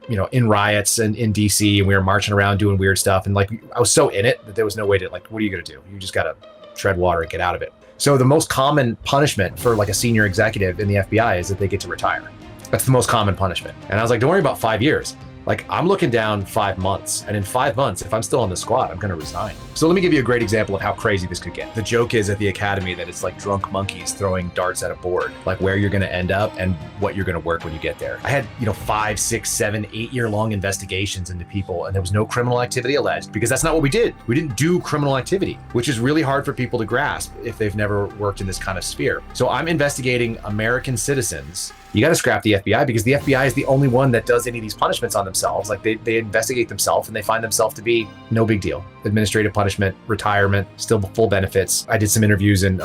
in riots and in DC, and we were marching around doing weird stuff. And like, I was so in it that there was no way to like, what are you going to do? You just got to tread water and get out of it. So the most common punishment for like a senior executive in the FBI is that they get to retire. That's the most common punishment. And I was like, don't worry about 5 years. Like, I'm looking down 5 months, and in 5 months, if I'm still on the squad, I'm going to resign. So let me give you a great example of how crazy this could get. The joke is at the academy that it's like drunk monkeys throwing darts at a board, like where you're going to end up and what you're going to work when you get there. I had, 5, 6, 7, 8-year-long investigations into people, and there was no criminal activity alleged because that's not what we did. We didn't do criminal activity, which is really hard for people to grasp if they've never worked in this kind of sphere. So I'm investigating American citizens. You got to scrap the FBI because the FBI is the only one that does any of these punishments on themselves. Like they investigate themselves and they find themselves to be no big deal. Administrative punishment, retirement, still full benefits. I did some interviews in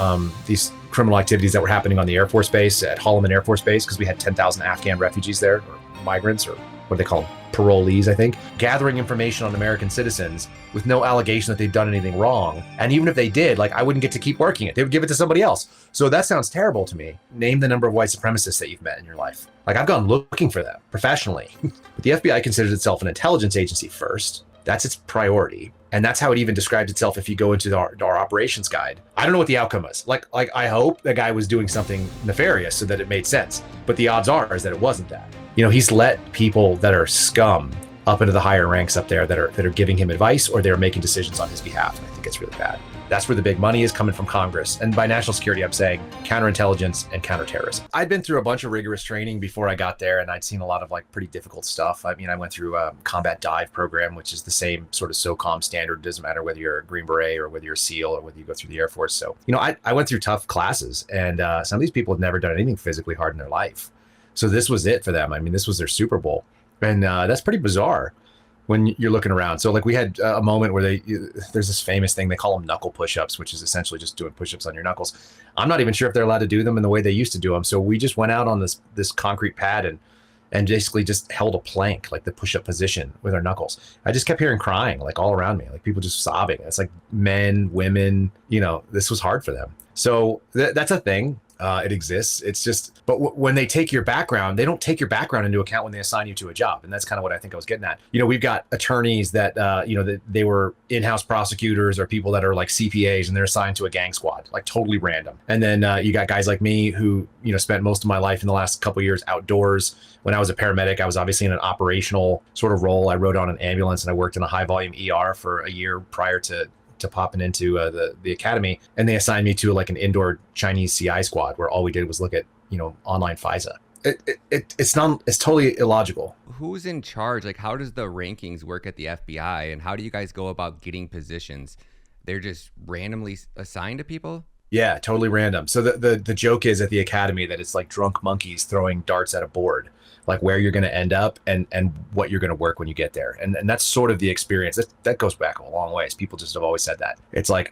these criminal activities that were happening on the Air Force Base at Holloman Air Force Base because we had 10,000 Afghan refugees there, or migrants, or what do they call them? Parolees, I think, gathering information on American citizens with no allegation that they've done anything wrong. And even if they did, like, I wouldn't get to keep working it. They would give it to somebody else. So that sounds terrible to me. Name the number of white supremacists that you've met in your life. Like, I've gone looking for them professionally. But the FBI considers itself an intelligence agency first. That's its priority. And that's how it even describes itself if you go into our operations guide. I don't know what the outcome is. Like I hope the guy was doing something nefarious so that it made sense. But the odds are is that it wasn't that. He's let people that are scum up into the higher ranks up there that are giving him advice or they're making decisions on his behalf. And I think it's really bad. That's where the big money is coming from Congress. And by national security, I'm saying counterintelligence and counterterrorism. I'd been through a bunch of rigorous training before I got there, and I'd seen a lot of like pretty difficult stuff. I mean, I went through a combat dive program, which is the same sort of SOCOM standard. It doesn't matter whether you're a Green Beret or whether you're a SEAL or whether you go through the Air Force. So, I went through tough classes, and some of these people had never done anything physically hard in their life. So this was it for them. I mean, this was their Super Bowl. And that's pretty bizarre when you're looking around. So like we had a moment where there's this famous thing, they call them knuckle push-ups, which is essentially just doing push-ups on your knuckles. I'm not even sure if they're allowed to do them in the way they used to do them. So we just went out on this concrete pad and basically just held a plank, like the push-up position with our knuckles. I just kept hearing crying like all around me, like people just sobbing. It's like men, women, this was hard for them. So that's a thing. It exists. It's just, but when they take your background, they don't take your background into account when they assign you to a job. And that's kind of what I think I was getting at. We've got attorneys that, that they were in-house prosecutors or people that are like CPAs and they're assigned to a gang squad, like totally random. And then you got guys like me who, spent most of my life in the last couple of years outdoors. When I was a paramedic, I was obviously in an operational sort of role. I rode on an ambulance and I worked in a high volume ER for a year prior to popping into the academy, and they assigned me to like an indoor Chinese CI squad where all we did was look at online Fisa. It's totally illogical. Who's in charge? Like, how does the rankings work at the FBI, and how do you guys go about getting positions? They're just randomly assigned to people? Yeah, totally random. So the joke is at the academy that it's like drunk monkeys throwing darts at a board, like where you're going to end up and what you're going to work when you get there. And that's sort of the experience. That goes back a long ways. People just have always said that. It's like,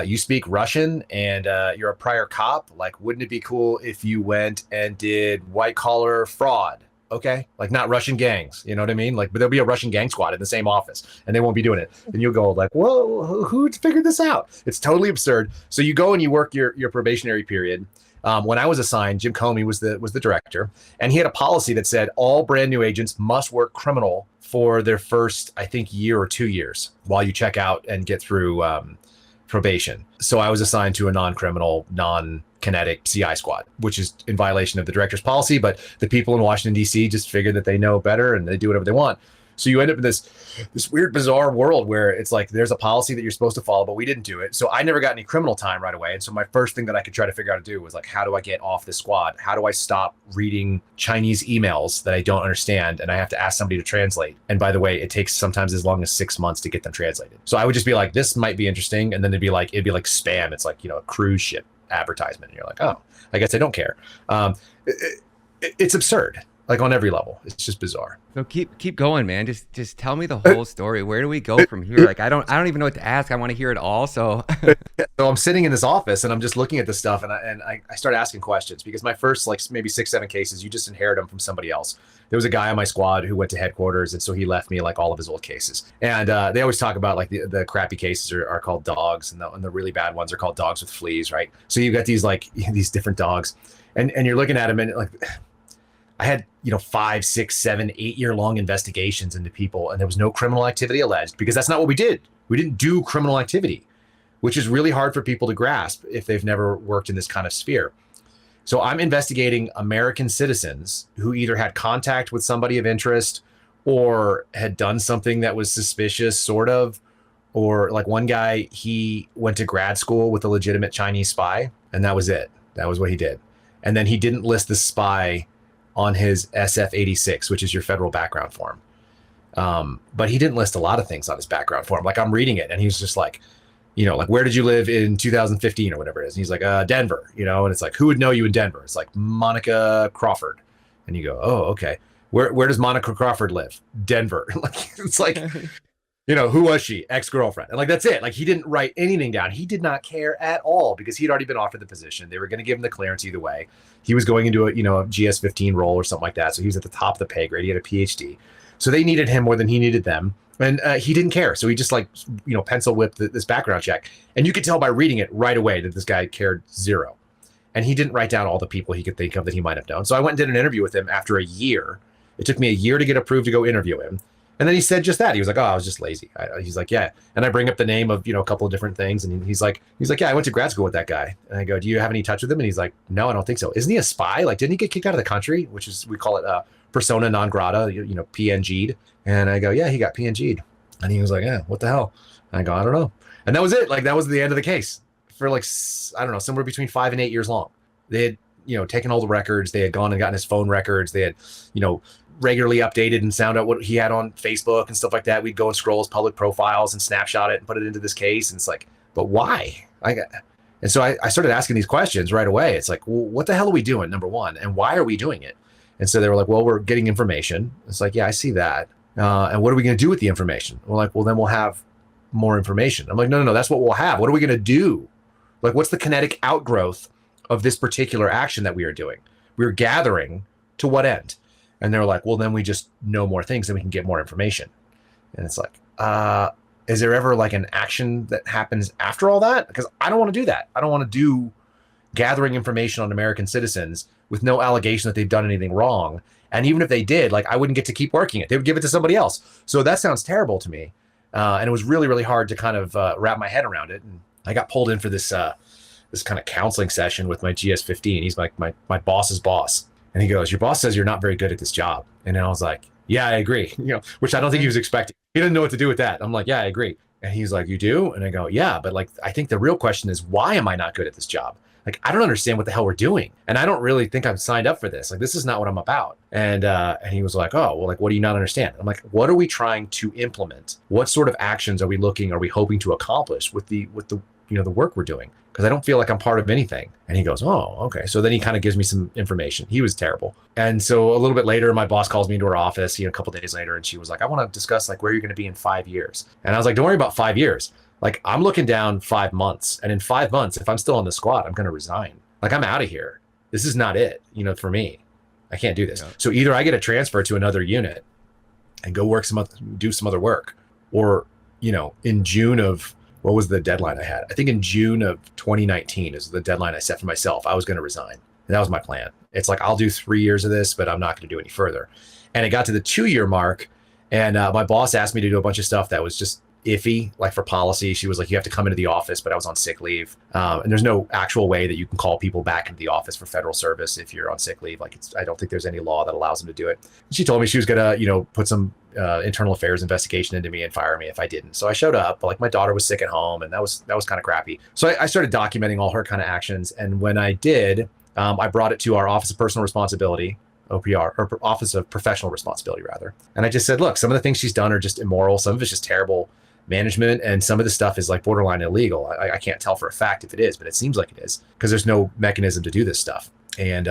you speak Russian and you're a prior cop. Like, wouldn't it be cool if you went and did white collar fraud? Okay, like not Russian gangs, you know what I mean? Like, but there'll be a Russian gang squad in the same office and they won't be doing it. And you'll go like, whoa, who figured this out? It's totally absurd. So you go and you work your probationary period. When I was assigned, Jim Comey was the director, and he had a policy that said all brand new agents must work criminal for their first, I think, year or 2 years while you check out and get through probation. So I was assigned to a non-criminal, non-kinetic CI squad, which is in violation of the director's policy. But the people in Washington, D.C. just figure that they know better and they do whatever they want. So you end up in this weird, bizarre world where it's like there's a policy that you're supposed to follow, but we didn't do it. So I never got any criminal time right away. And so my first thing that I could try to figure out to do was like, how do I get off this squad? How do I stop reading Chinese emails that I don't understand and I have to ask somebody to translate? And by the way, it takes sometimes as long as 6 months to get them translated. So I would just be like, this might be interesting. And then it'd be like spam. It's like, a cruise ship advertisement. And you're like, oh, I guess I don't care. It's absurd. Like on every level. It's just bizarre. So keep going, man. Just tell me the whole story. Where do we go from here? Like I don't even know what to ask. I want to hear it all. So I'm sitting in this office and I'm just looking at this stuff and I start asking questions because my first like maybe 6-7 cases, you just inherit them from somebody else. There was a guy on my squad who went to headquarters, and so he left me like all of his old cases. And they always talk about like the crappy cases are called dogs, and the really bad ones are called dogs with fleas, right? So you've got these different dogs, and you're looking at them and like, I had, 5, 6, 7, 8 year long investigations into people, and there was no criminal activity alleged because that's not what we did. We didn't do criminal activity, which is really hard for people to grasp if they've never worked in this kind of sphere. So I'm investigating American citizens who either had contact with somebody of interest or had done something that was suspicious, sort of. Or like one guy, he went to grad school with a legitimate Chinese spy, and that was it. That was what he did. And then he didn't list the spy on his SF-86, which is your federal background form. But he didn't list a lot of things on his background form. Like I'm reading it, and he's just like, like, where did you live in 2015 or whatever it is? And he's like, Denver, and it's like, who would know you in Denver? It's like Monica Crawford. And you go, oh, okay. Where does Monica Crawford live? Denver. Like, it's like, who was she? Ex-girlfriend. And like, that's it. Like, he didn't write anything down. He did not care at all because he'd already been offered the position. They were going to give him the clearance either way. He was going into a GS-15 role or something like that. So he was at the top of the pay grade. He had a PhD. So they needed him more than he needed them. And he didn't care. So he just pencil whipped this background check. And you could tell by reading it right away that this guy cared zero. And he didn't write down all the people he could think of that he might have known. So I went and did an interview with him after a year. It took me a year to get approved to go interview him. And then he said just that. He was like, oh, I was just lazy. He's like, yeah. And I bring up the name of, a couple of different things. And he's like, yeah, I went to grad school with that guy. And I go, do you have any touch with him? And he's like, no, I don't think so. Isn't he a spy? Like, didn't he get kicked out of the country? Which is, we call it persona non grata, PNG'd. And I go, yeah, he got PNG'd. And he was like, yeah, what the hell? And I go, I don't know. And that was it. Like, that was the end of the case for I don't know, somewhere between 5 and 8 years long. They had, taken all the records. They had gone and gotten his phone records. They had, regularly updated and found out what he had on Facebook and stuff like that. We'd go and scroll his public profiles and snapshot it and put it into this case. And it's like, but why? And so I started asking these questions right away. It's like, well, what the hell are we doing, number one? And why are we doing it? And so they were like, well, we're getting information. It's like, yeah, I see that. And what are we going to do with the information? We're like, well, then we'll have more information. I'm like, no, that's what we'll have. What are we going to do? Like, what's the kinetic outgrowth of this particular action that we are doing? We're gathering to what end? And they're like, well, then we just know more things and we can get more information. And it's like, is there ever like an action that happens after all that? Because I don't want to do that. I don't want to do gathering information on American citizens with no allegation that they've done anything wrong. And even if they did, like, I wouldn't get to keep working it. They would give it to somebody else. So that sounds terrible to me. And it was really, really hard to kind of wrap my head around it. And I got pulled in for this kind of counseling session with my GS-15. He's like my boss's boss. And he goes, your boss says you're not very good at this job. And then I was like, yeah, I agree. Which I don't think he was expecting. He didn't know what to do with that. I'm like, yeah, I agree. And he's like, you do? And I go, yeah, but like, I think the real question is, why am I not good at this job? Like, I don't understand what the hell we're doing. And I don't really think I'm signed up for this. Like, this is not what I'm about. And he was like, oh, well, like, what do you not understand? I'm like, what are we trying to implement? What sort of actions are we hoping to accomplish with the work we're doing? Because I don't feel like I'm part of anything. And he goes, oh, okay. So then he kind of gives me some information. He was terrible. And so a little bit later, my boss calls me into her office, a couple of days later, and she was like, I want to discuss like where you're going to be in 5 years. And I was like, don't worry about 5 years. Like, I'm looking down 5 months. And in 5 months, if I'm still on the squad, I'm going to resign. Like, I'm out of here. This is not it, for me. I can't do this. Yeah. So either I get a transfer to another unit and go do some other work, or, in June of, what was the deadline I had? I think in June of 2019 is the deadline I set for myself. I was going to resign. And that was my plan. It's like, I'll do 3 years of this, but I'm not going to do any further. And it got to the 2-year mark. And my boss asked me to do a bunch of stuff that was just iffy, like for policy. She was like, you have to come into the office, but I was on sick leave. And there's no actual way that you can call people back into the office for federal service if you're on sick leave. Like, I don't think there's any law that allows them to do it. She told me she was going to, put some internal affairs investigation into me and fire me if I didn't. So I showed up, but like, my daughter was sick at home, and that was kind of crappy. So I started documenting all her kind of actions. And when I did, I brought it to our Office of Personal Responsibility, OPR, or Office of Professional Responsibility, rather. And I just said, look, some of the things she's done are just immoral. Some of it's just terrible management, and some of the stuff is like borderline illegal. I can't tell for a fact if it is, but it seems like it is, because there's no mechanism to do this stuff. And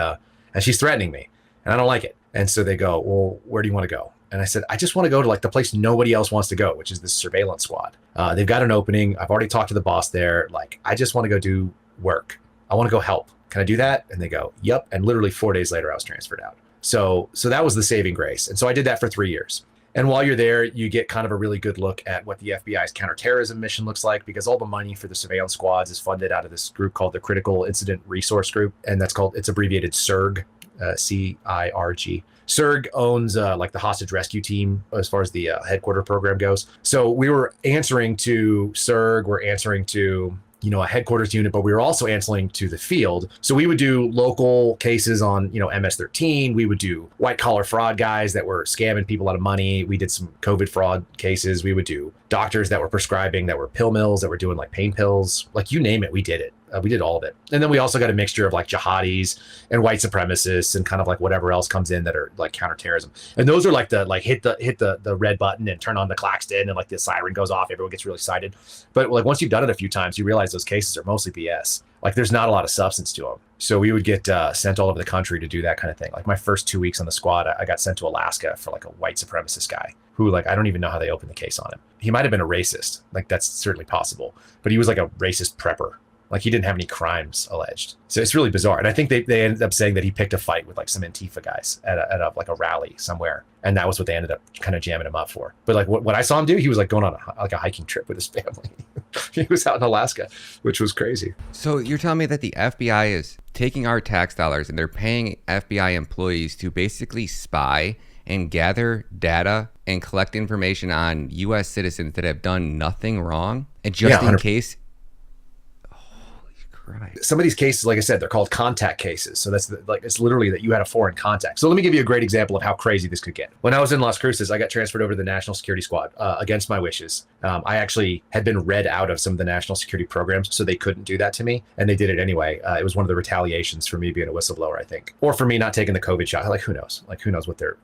she's threatening me, and I don't like it. And so they go, well, where do you want to go? And I said, I just want to go to like the place nobody else wants to go, which is this surveillance squad. They've got an opening. I've already talked to the boss there. Like, I just want to go do work. I want to go help. Can I do that? And they go, yep. And literally 4 days later, I was transferred out. So that was the saving grace. And so I did that for 3 years. And while you're there, you get kind of a really good look at what the FBI's counterterrorism mission looks like, because all the money for the surveillance squads is funded out of this group called the Critical Incident Resource Group. And it's abbreviated CERG. CIRG. SIRG owns like the hostage rescue team as far as the headquarter program goes. So we were answering to SIRG, we're answering to a headquarters unit, but we were also answering to the field. So we would do local cases on, MS-13. We would do white collar fraud guys that were scamming people out of money. We did some COVID fraud cases. We would do doctors that were prescribing, that were pill mills, that were doing like pain pills, like you name it, we did it. We did all of it. And then we also got a mixture of like jihadis and white supremacists and kind of like whatever else comes in that are like counterterrorism. And those are like the hit the red button and turn on the klaxon and like the siren goes off. Everyone gets really excited. But like once you've done it a few times, you realize those cases are mostly BS. Like there's not a lot of substance to them. So we would get sent all over the country to do that kind of thing. Like my first 2 weeks on the squad, I got sent to Alaska for like a white supremacist guy who like, I don't even know how they opened the case on him. He might've been a racist. Like that's certainly possible, but he was like a racist prepper. Like he didn't have any crimes alleged. So it's really bizarre. And I think they ended up saying that he picked a fight with like some Antifa guys at like a rally somewhere. And that was what they ended up kind of jamming him up for. But like what I saw him do, he was like going on a hiking trip with his family. He was out in Alaska, which was crazy. So you're telling me that the FBI is taking our tax dollars and they're paying FBI employees to basically spy and gather data and collect information on U.S. citizens that have done nothing wrong? And just in case... Right. Some of these cases, like I said, they're called contact cases. So that's it's literally that you had a foreign contact. So let me give you a great example of how crazy this could get. When I was in Las Cruces, I got transferred over to the National Security Squad against my wishes. I actually had been read out of some of the national security programs, so they couldn't do that to me. And they did it anyway. It was one of the retaliations for me being a whistleblower, I think. Or for me not taking the COVID shot. Like, who knows? Like, who knows what their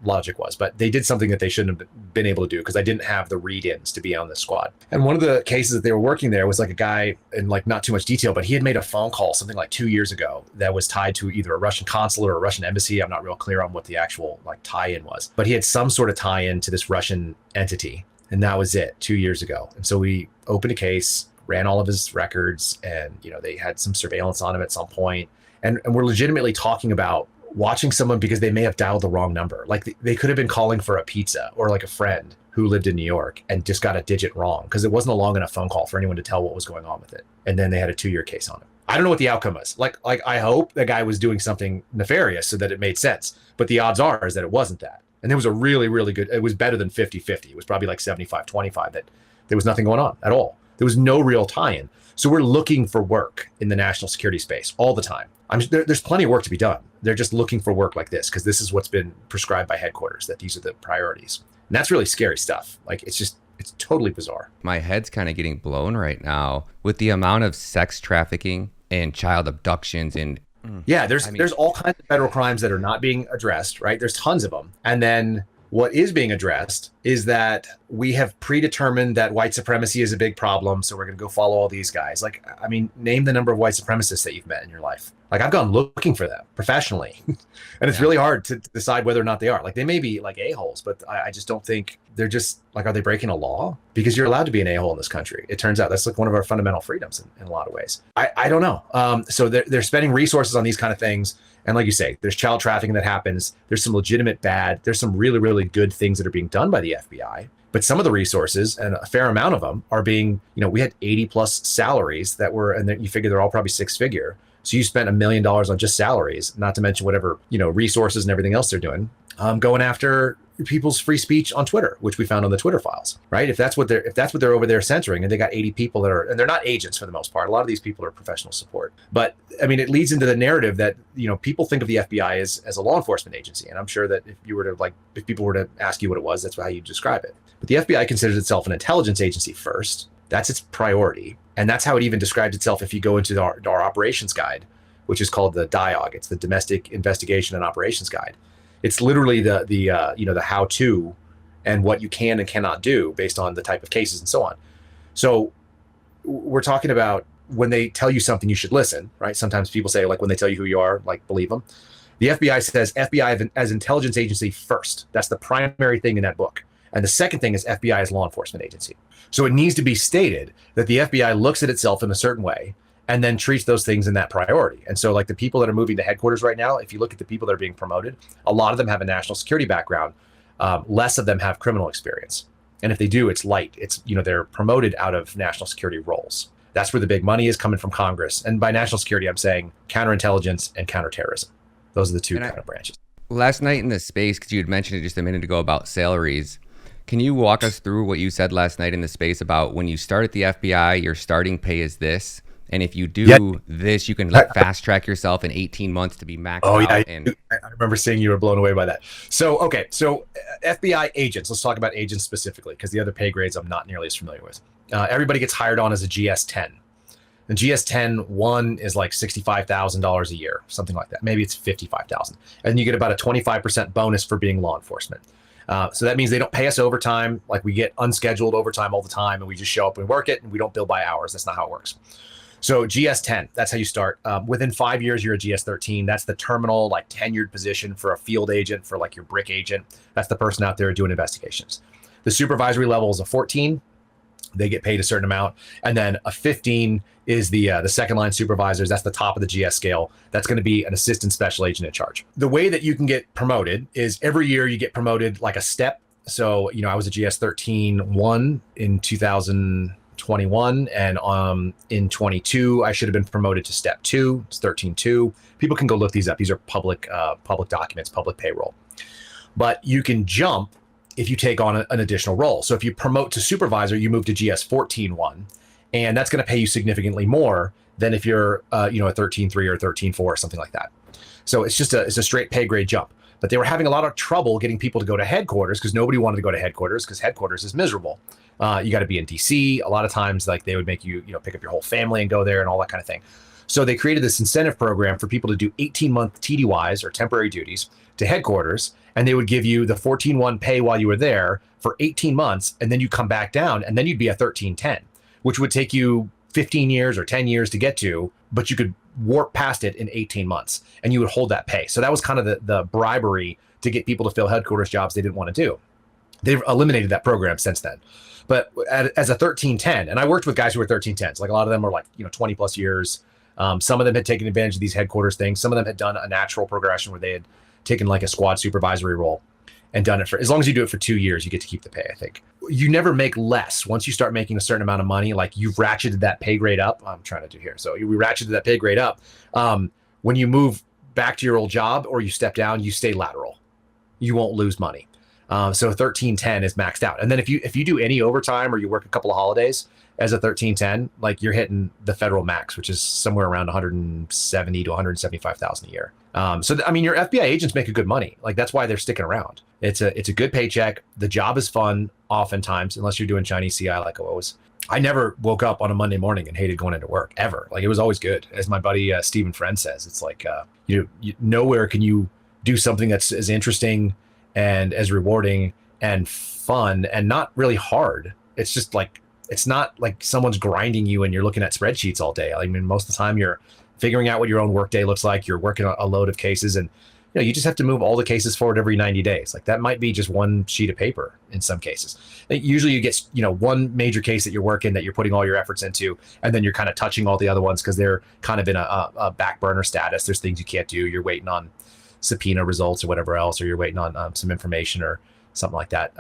logic was. But they did something that they shouldn't have been able to do because I didn't have the read-ins to be on the squad. And one of the cases that they were working there was like a guy, in like not too much detail, but he had made a phone call something like 2 years ago that was tied to either a Russian consulate or a Russian embassy. I'm not real clear on what the actual like tie-in was, but he had some sort of tie-in to this Russian entity. And that was it 2 years ago. And so we opened a case, ran all of his records, and they had some surveillance on him at some point. And we're legitimately talking about watching someone because they may have dialed the wrong number. Like they could have been calling for a pizza or like a friend who lived in New York and just got a digit wrong because it wasn't a long enough phone call for anyone to tell what was going on with it. And then they had a 2-year case on him. I don't know what the outcome was. Like I hope the guy was doing something nefarious so that it made sense. But the odds are is that it wasn't that. And there was a really, really good, it was better than 50-50. It was probably like 75-25 that there was nothing going on at all. There was no real tie-in. So we're looking for work in the national security space all the time. There's plenty of work to be done. They're just looking for work like this because this is what's been prescribed by headquarters, that these are the priorities. And that's really scary stuff. Like it's totally bizarre. My head's kind of getting blown right now with the amount of sex trafficking and child abductions and yeah, there's all kinds of federal crimes that are not being addressed, right? There's tons of them. And then what is being addressed is that we have predetermined that white supremacy is a big problem. So we're going to go follow all these guys. Like, I mean, name the number of white supremacists that you've met in your life. Like I've gone looking for them professionally and it's really hard to decide whether or not they are. Like they may be like a-holes, but I just don't think they're just like, are they breaking a law? Because you're allowed to be an a-hole in this country. It turns out that's like one of our fundamental freedoms in a lot of ways. I don't know. So they're spending resources on these kind of things. And like you say, there's child trafficking that happens. There's some legitimate bad. There's some really, really good things that are being done by the FBI. But some of the resources, and a fair amount of them, are being, we had 80 plus salaries that were, and then you figure they're all probably 6-figure. So you spent $1 million on just salaries, not to mention whatever, resources and everything else they're doing, going after people's free speech on Twitter, which we found on the Twitter files, right? If that's what they're over there censoring, and they got 80 people and they're not agents for the most part. A lot of these people are professional support. But I mean, it leads into the narrative that, people think of the FBI as a law enforcement agency. And I'm sure that if people were to ask you what it was, that's how you describe it. But the FBI considers itself an intelligence agency first. That's its priority. And that's how it even describes itself if you go into our operations guide, which is called the DIOG. It's the Domestic Investigation and Operations Guide. It's literally the how-to and what you can and cannot do based on the type of cases and so on. So we're talking about when they tell you something, you should listen, right? Sometimes people say, like, when they tell you who you are, like, believe them. The FBI says FBI as intelligence agency first. That's the primary thing in that book. And the second thing is FBI as law enforcement agency. So it needs to be stated that the FBI looks at itself in a certain way and then treats those things in that priority. And so like the people that are moving to headquarters right now, if you look at the people that are being promoted, a lot of them have a national security background. Less of them have criminal experience. And if they do, it's light. It's, they're promoted out of national security roles. That's where the big money is coming from Congress. And by national security, I'm saying counterintelligence and counterterrorism. Those are the two And kind of branches. last night in the space, because you had mentioned it just a minute ago about salaries, can you walk us through what you said last night in the space about when you start at the FBI, your starting pay is this, and if you do this, you can like fast track yourself in 18 months to be maxed out. And I remember seeing you were blown away by that. So, okay, so FBI agents. Let's talk about agents specifically, because the other pay grades I'm not nearly as familiar with. Everybody gets hired on as a GS-10. The GS-10 one is like $65,000 a year, something like that. Maybe it's $55,000, and you get about a 25% bonus for being law enforcement. So that means they don't pay us overtime. Like we get unscheduled overtime all the time, and we just show up and work it, and we don't bill by hours. That's not how it works. So GS-10, that's how you start. Within 5 years, you're a GS-13. That's the terminal, like tenured position for a field agent, for like your brick agent. That's the person out there doing investigations. The supervisory level is a 14. They get paid a certain amount. And then a 15 is the second line supervisors. That's the top of the GS scale. That's going to be an assistant special agent in charge. The way that you can get promoted is every year you get promoted like a step. So, I was a GS-13-1 in 2021, and in 22 I should have been promoted to step 2. It's 13-2. People can go look these up. These are public documents, public payroll. But you can jump if you take on an additional role. So if you promote to supervisor, you move to GS-14-1, and that's going to pay you significantly more than if you're a 13-3 or a 13-4 or something like that. So it's a straight pay grade jump. But they were having a lot of trouble getting people to go to headquarters because nobody wanted to go to headquarters because headquarters is miserable. You got to be in DC. A lot of times, like they would make you, pick up your whole family and go there and all that kind of thing. So they created this incentive program for people to do 18-month TDYs or temporary duties to headquarters, and they would give you the 14-1 pay while you were there for 18 months, and then you'd come back down, and then you'd be a 13-10, which would take you 15 years or 10 years to get to, but you could warp past it in 18 months, and you would hold that pay. So that was kind of the bribery to get people to fill headquarters jobs they didn't want to do. They've eliminated that program since then. But as a 13-10, and I worked with guys who were 13-10s, like a lot of them were like 20 plus years. Some of them had taken advantage of these headquarters things. Some of them had done a natural progression where they had taken like a squad supervisory role and done it for, as long as you do it for 2 years, you get to keep the pay, I think. You never make less. Once you start making a certain amount of money, like you've ratcheted that pay grade up. I'm trying to do here. So we ratcheted that pay grade up. When you move back to your old job or you step down, you stay lateral. You won't lose money. So 13-10 is maxed out. And then if you do any overtime or you work a couple of holidays as a 13-10, like you're hitting the federal max, which is somewhere around 170 to 175,000 a year. Your FBI agents make a good money. Like that's why they're sticking around. It's a good paycheck. The job is fun oftentimes, unless you're doing Chinese CI like I was. I never woke up on a Monday morning and hated going into work ever. Like it was always good. As my buddy Stephen Friend says, it's like you nowhere can you do something that's as interesting and as rewarding and fun and not really hard. It's just like, it's not like someone's grinding you and you're looking at spreadsheets all day. I mean, most of the time you're figuring out what your own workday looks like. You're working a load of cases, and you just have to move all the cases forward every 90 days. Like that might be just one sheet of paper in some cases. Usually you get, one major case that you're working that you're putting all your efforts into, and then you're kind of touching all the other ones because they're kind of in a back burner status. There's things you can't do. You're waiting on subpoena results or whatever else, or you're waiting on some information or something like that.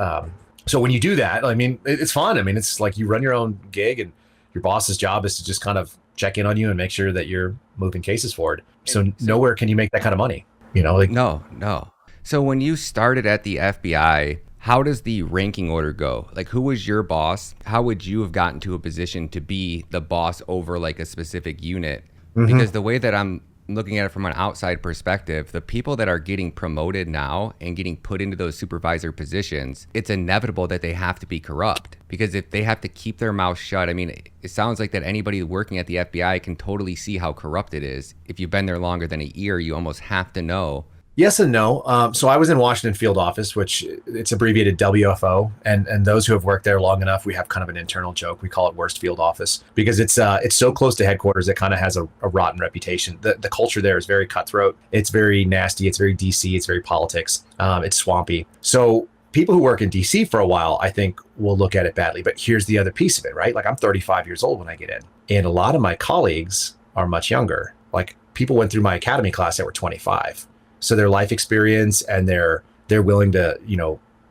So when you do that, I mean, it's fun. I mean, it's like you run your own gig, and your boss's job is to just kind of check in on you and make sure that you're moving cases forward. So nowhere can you make that kind of money, No. So when you started at the FBI, how does the ranking order go? Like, who was your boss? How would you have gotten to a position to be the boss over like a specific unit? Mm-hmm. Because the way that I'm looking at it from an outside perspective, the people that are getting promoted now and getting put into those supervisor positions, it's inevitable that they have to be corrupt, because if they have to keep their mouth shut, I mean, it sounds like that anybody working at the FBI can totally see how corrupt it is. If you've been there longer than a year, you almost have to know. Yes and no. So I was in Washington field office, which it's abbreviated WFO. And those who have worked there long enough, we have kind of an internal joke. We call it worst field office because it's so close to headquarters. It kind of has a rotten reputation. The culture there is very cutthroat. It's very nasty. It's very DC. It's very politics. It's swampy. So people who work in DC for a while, I think, will look at it badly. But here's the other piece of it, right? Like I'm 35 years old when I get in. And a lot of my colleagues are much younger. Like people went through my academy class that were 25. So their life experience and they're willing to,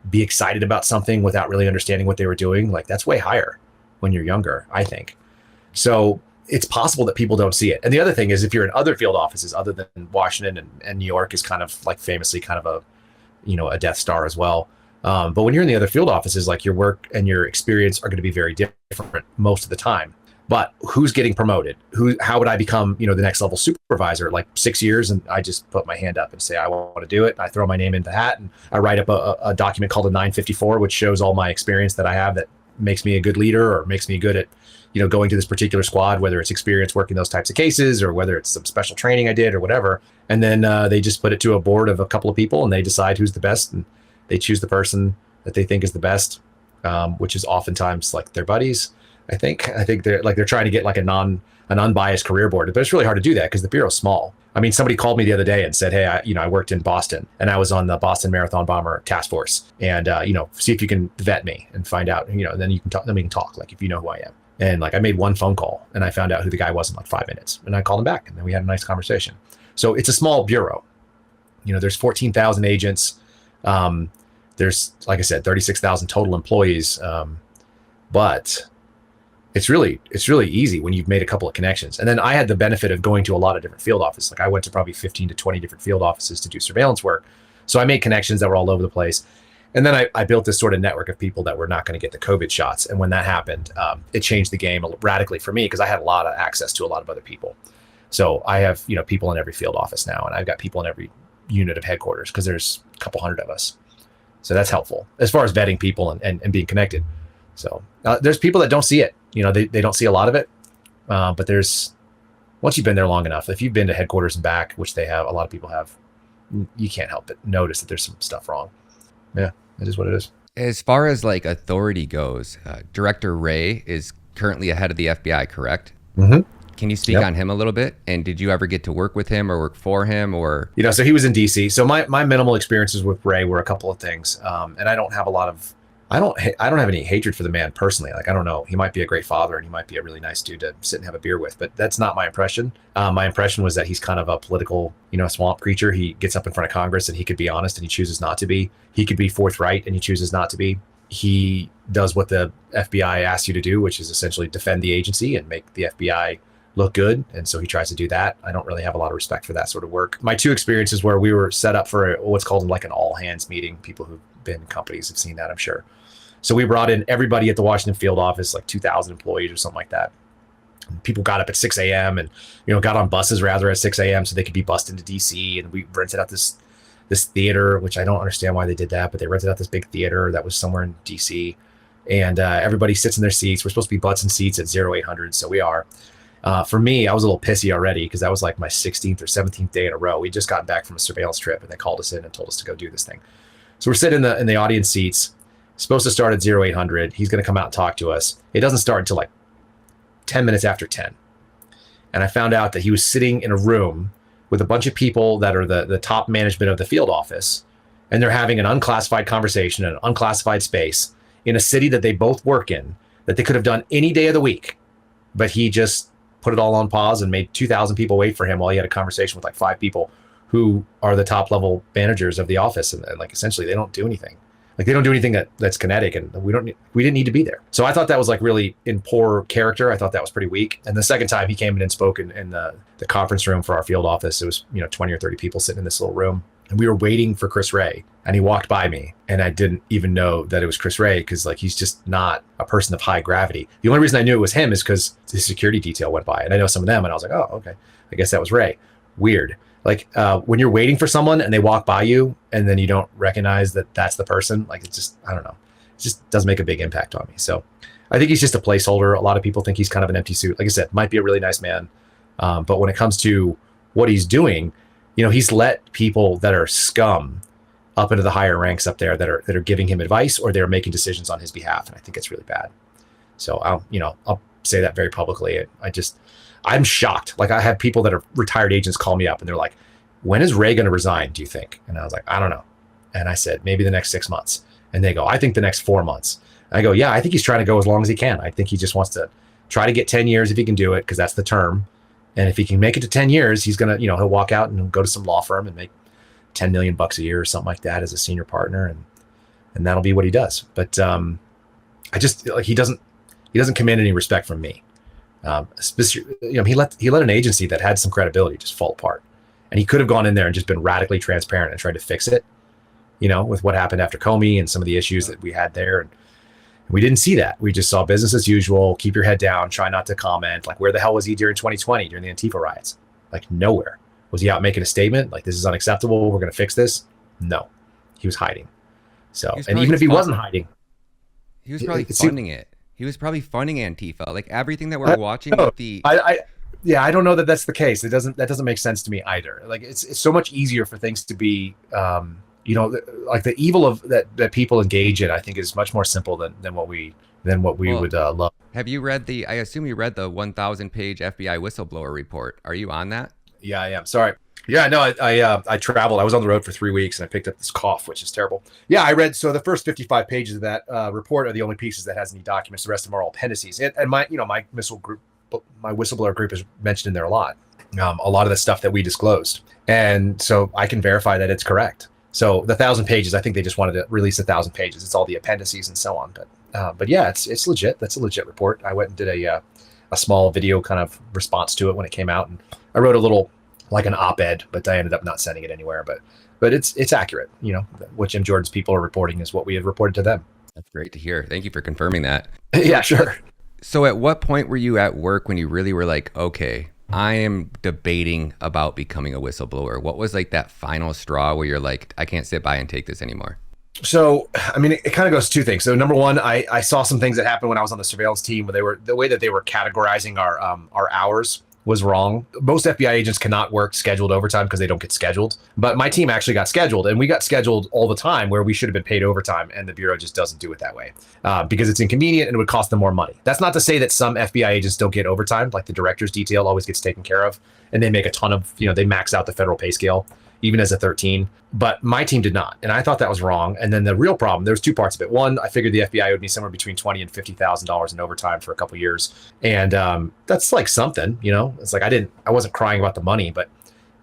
be excited about something without really understanding what they were doing. Like that's way higher when you're younger, I think. So it's possible that people don't see it. And the other thing is, if you're in other field offices other than Washington, and New York is kind of like famously kind of a Death Star as well. But when you're in the other field offices, like your work and your experience are going to be very different most of the time. But who's getting promoted? How would I become, the next level supervisor? Like 6 years, and I just put my hand up and say I want to do it. I throw my name in the hat, and I write up a document called a 954, which shows all my experience that I have that makes me a good leader or makes me good at, going to this particular squad, whether it's experience working those types of cases or whether it's some special training I did or whatever. And then they just put it to a board of a couple of people, and they decide who's the best, and they choose the person that they think is the best, which is oftentimes like their buddies. I think they're trying to get like an unbiased career board, but it's really hard to do that because the bureau's small. I mean, somebody called me the other day and said, "Hey, I worked in Boston and I was on the Boston Marathon Bomber Task Force, and see if you can vet me and find out, and then you can talk. Then we can talk, like if you know who I am." And like I made one phone call and I found out who the guy was in like 5 minutes, and I called him back, and then we had a nice conversation. So it's a small bureau. There's 14,000 agents. There's, like I said, 36,000 total employees, but it's really easy when you've made a couple of connections. And then I had the benefit of going to a lot of different field offices. Like I went to probably 15 to 20 different field offices to do surveillance work. So I made connections that were all over the place. And then I built this sort of network of people that were not going to get the COVID shots. And when that happened, it changed the game radically for me because I had a lot of access to a lot of other people. So I have, people in every field office now, and I've got people in every unit of headquarters because there's a couple hundred of us. So that's helpful as far as vetting people and being connected. So there's people that don't see it. They don't see a lot of it. But once you've been there long enough, if you've been to headquarters and back, which they have, a lot of people have, you can't help but notice that there's some stuff wrong. Yeah, it is what it is. As far as like authority goes, Director Wray is currently ahead of the FBI, correct? Mm-hmm. Can you speak on him a little bit? And did you ever get to work with him or work for him, or? So he was in DC. So my minimal experiences with Wray were a couple of things. And I don't have I don't have any hatred for the man personally. Like, I don't know. He might be a great father and he might be a really nice dude to sit and have a beer with, but that's not my impression. My impression was that he's kind of a political, swamp creature. He gets up in front of Congress and he could be honest and he chooses not to be. He could be forthright and he chooses not to be. He does what the FBI asks you to do, which is essentially defend the agency and make the FBI look good. And so he tries to do that. I don't really have a lot of respect for that sort of work. My two experiences where we were set up for what's called like an all hands meeting. People who've been in companies have seen that, I'm sure. So we brought in everybody at the Washington field office, like 2,000 employees or something like that. People got up at 6 a.m. and, got on buses rather at 6 a.m. so they could be bussed into DC. And we rented out this theater, which I don't understand why they did that, but they rented out this big theater that was somewhere in DC. And everybody sits in their seats. We're supposed to be butts in seats at 0800. So we are. For me, I was a little pissy already because that was like my 16th or 17th day in a row. We just got back from a surveillance trip and they called us in and told us to go do this thing. So we're sitting in the audience seats. Supposed to start at 0800. He's going to come out and talk to us. It doesn't start until like 10 minutes after 10. And I found out that he was sitting in a room with a bunch of people that are the top management of the field office. And they're having an unclassified conversation in an unclassified space in a city that they both work in, that they could have done any day of the week. But he just put it all on pause and made 2,000 people wait for him while he had a conversation with like 5 people who are the top level managers of the office. And like, essentially they don't do anything. Like they don't do anything that's kinetic, and we didn't need to be there. So I thought that was like really in poor character. I thought that was pretty weak. And the second time he came in and spoke in the conference room for our field office, it was 20 or 30 people sitting in this little room, and we were waiting for Chris Wray, and he walked by me, and I didn't even know that it was Chris Wray because like he's just not a person of high gravity. The only reason I knew it was him is because his security detail went by, and I know some of them, and I was like, oh, okay, I guess that was Wray. Weird. Like when you're waiting for someone and they walk by you and then you don't recognize that that's the person, like it just, I don't know. It just doesn't make a big impact on me. So I think he's just a placeholder. A lot of people think he's kind of an empty suit. Like I said, might be a really nice man. But when it comes to what he's doing, he's let people that are scum up into the higher ranks up there that are giving him advice or they're making decisions on his behalf. And I think it's really bad. So I'll say that very publicly. I'm shocked. Like I have people that are retired agents call me up and they're like, when is Wray going to resign, do you think? And I was like, I don't know. And I said, maybe the next 6 months. And they go, I think the next 4 months. And I go, yeah, I think he's trying to go as long as he can. I think he just wants to try to get 10 years if he can do it, because that's the term. And if he can make it to 10 years, he's going to, he'll walk out and go to some law firm and make $10 million a year or something like that as a senior partner. And that'll be what he does. But I just, like, he doesn't command any respect from me. He let an agency that had some credibility just fall apart, and he could have gone in there and just been radically transparent and tried to fix it. With what happened after Comey and some of the issues that we had there, and we didn't see that. We just saw business as usual. Keep your head down. Try not to comment. Like, where the hell was he during 2020 during the Antifa riots? Like, nowhere. Was he out making a statement like, this is unacceptable, we're going to fix this? No, he was hiding. So, and even if he wasn't hiding, he was probably funding it. He was probably funding Antifa. Like everything that we're watching with the. I don't know that that's the case. That doesn't make sense to me either. Like, it's so much easier for things to be, like the evil of that people engage in, I think is much more simple than what we would love. Have you read I assume you read the 1,000-page FBI Whistleblower Report. Are you on that? Yeah, I am. Sorry. Yeah, no, I traveled. I was on the road for 3 weeks and I picked up this cough, which is terrible. Yeah, I read. So the first 55 pages of that report are the only pieces that has any documents. The rest of them are all appendices. And my whistleblower group is mentioned in there a lot. A lot of the stuff that we disclosed. And so I can verify that it's correct. So the 1,000 pages, I think they just wanted to release 1,000 pages. It's all the appendices and so on. But yeah, it's legit. That's a legit report. I went and did a small video kind of response to it when it came out, and I wrote a little like an op-ed, but I ended up not sending it anywhere. But it's accurate. What Jim Jordan's people are reporting is what we have reported to them. That's great to hear. Thank you for confirming that. Yeah, sure. So at what point were you at work when you really were like, okay, I am debating about becoming a whistleblower? What was like that final straw where you're like, I can't sit by and take this anymore? So, I mean, it kind of goes to two things. So number one, I saw some things that happened when I was on the surveillance team where the way that they were categorizing our hours was wrong. Most FBI agents cannot work scheduled overtime because they don't get scheduled. But my team actually got scheduled, and we got scheduled all the time where we should have been paid overtime, and the Bureau just doesn't do it that way because it's inconvenient and it would cost them more money. That's not to say that some FBI agents don't get overtime, like the director's detail always gets taken care of, and they make a ton of, they max out the federal pay scale, even as a 13. But my team did not, and I thought that was wrong. And then the real problem, there's two parts of it. One, I figured the FBI owed me somewhere between $20,000 and $50,000 in overtime for a couple of years, and that's like something, It's like I wasn't crying about the money, but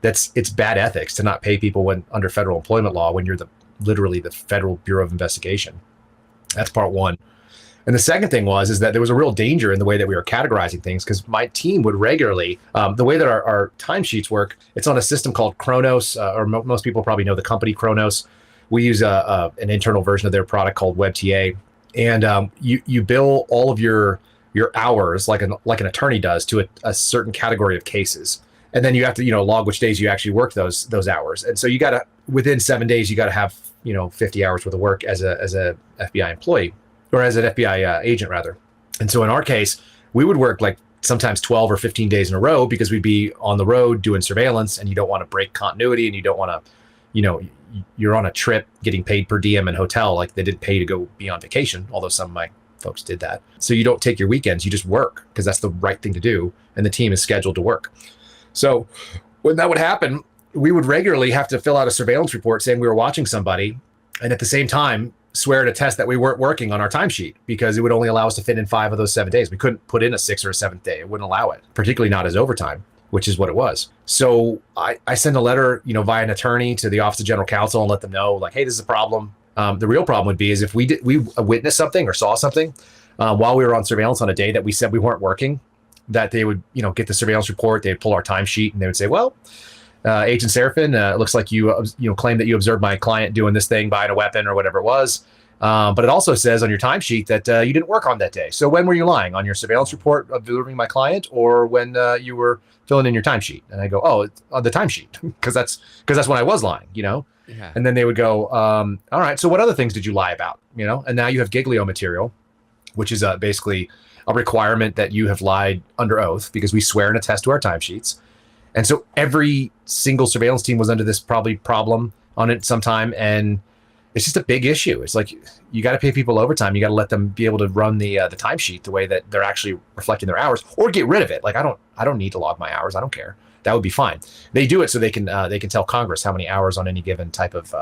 it's bad ethics to not pay people when under federal employment law when you're literally the Federal Bureau of Investigation. That's part one. And the second thing is that there was a real danger in the way that we were categorizing things, because my team would regularly, the way that our timesheets work, it's on a system called Kronos, or most people probably know the company Kronos. We use an internal version of their product called WebTA, and you bill all of your hours like an attorney does to a certain category of cases, and then you have to log which days you actually work those hours. And so you got to, within 7 days, you got to have 50 hours worth of work as a FBI employee. Or as an FBI agent, rather. And so in our case, we would work like sometimes 12 or 15 days in a row because we'd be on the road doing surveillance, and you don't want to break continuity, and you don't want to, you're on a trip getting paid per diem and hotel. Like, they didn't pay to go be on vacation, although some of my folks did that. So you don't take your weekends, you just work because that's the right thing to do. And the team is scheduled to work. So when that would happen, we would regularly have to fill out a surveillance report saying we were watching somebody, and at the same time, swear to test that we weren't working on our timesheet because it would only allow us to fit in 5 of those 7 days. We couldn't put in a 6th or a 7th day. It wouldn't allow it, particularly not as overtime, which is what it was. So I send a letter, via an attorney to the Office of General Counsel and let them know, like, hey, this is a problem. The real problem would be is if we witnessed something or saw something while we were on surveillance on a day that we said we weren't working, that they would, get the surveillance report, they'd pull our timesheet, and they would say, well, Agent Seraphin, it looks like you claim that you observed my client doing this thing, buying a weapon or whatever it was. But it also says on your timesheet that you didn't work on that day. So when were you lying? On your surveillance report observing my client, or when you were filling in your timesheet? And I go, oh, it's on the timesheet because that's when I was lying, Yeah. And then they would go, all right, so what other things did you lie about? And now you have Giglio material, which is basically a requirement that you have lied under oath because we swear and attest to our timesheets. And so every single surveillance team was under this problem on it sometime. And it's just a big issue. It's like, you got to pay people overtime. You got to let them be able to run the timesheet the way that they're actually reflecting their hours, or get rid of it. Like, I don't need to log my hours. I don't care. That would be fine. They do it so they can tell Congress how many hours on any given type of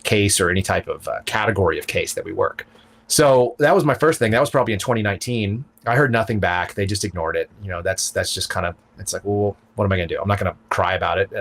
case or any type of category of case that we work. So that was my first thing. That was probably in 2019. I heard nothing back. They just ignored it. That's just kind of, it's like, well, what am I going to do? I'm not going to cry about it.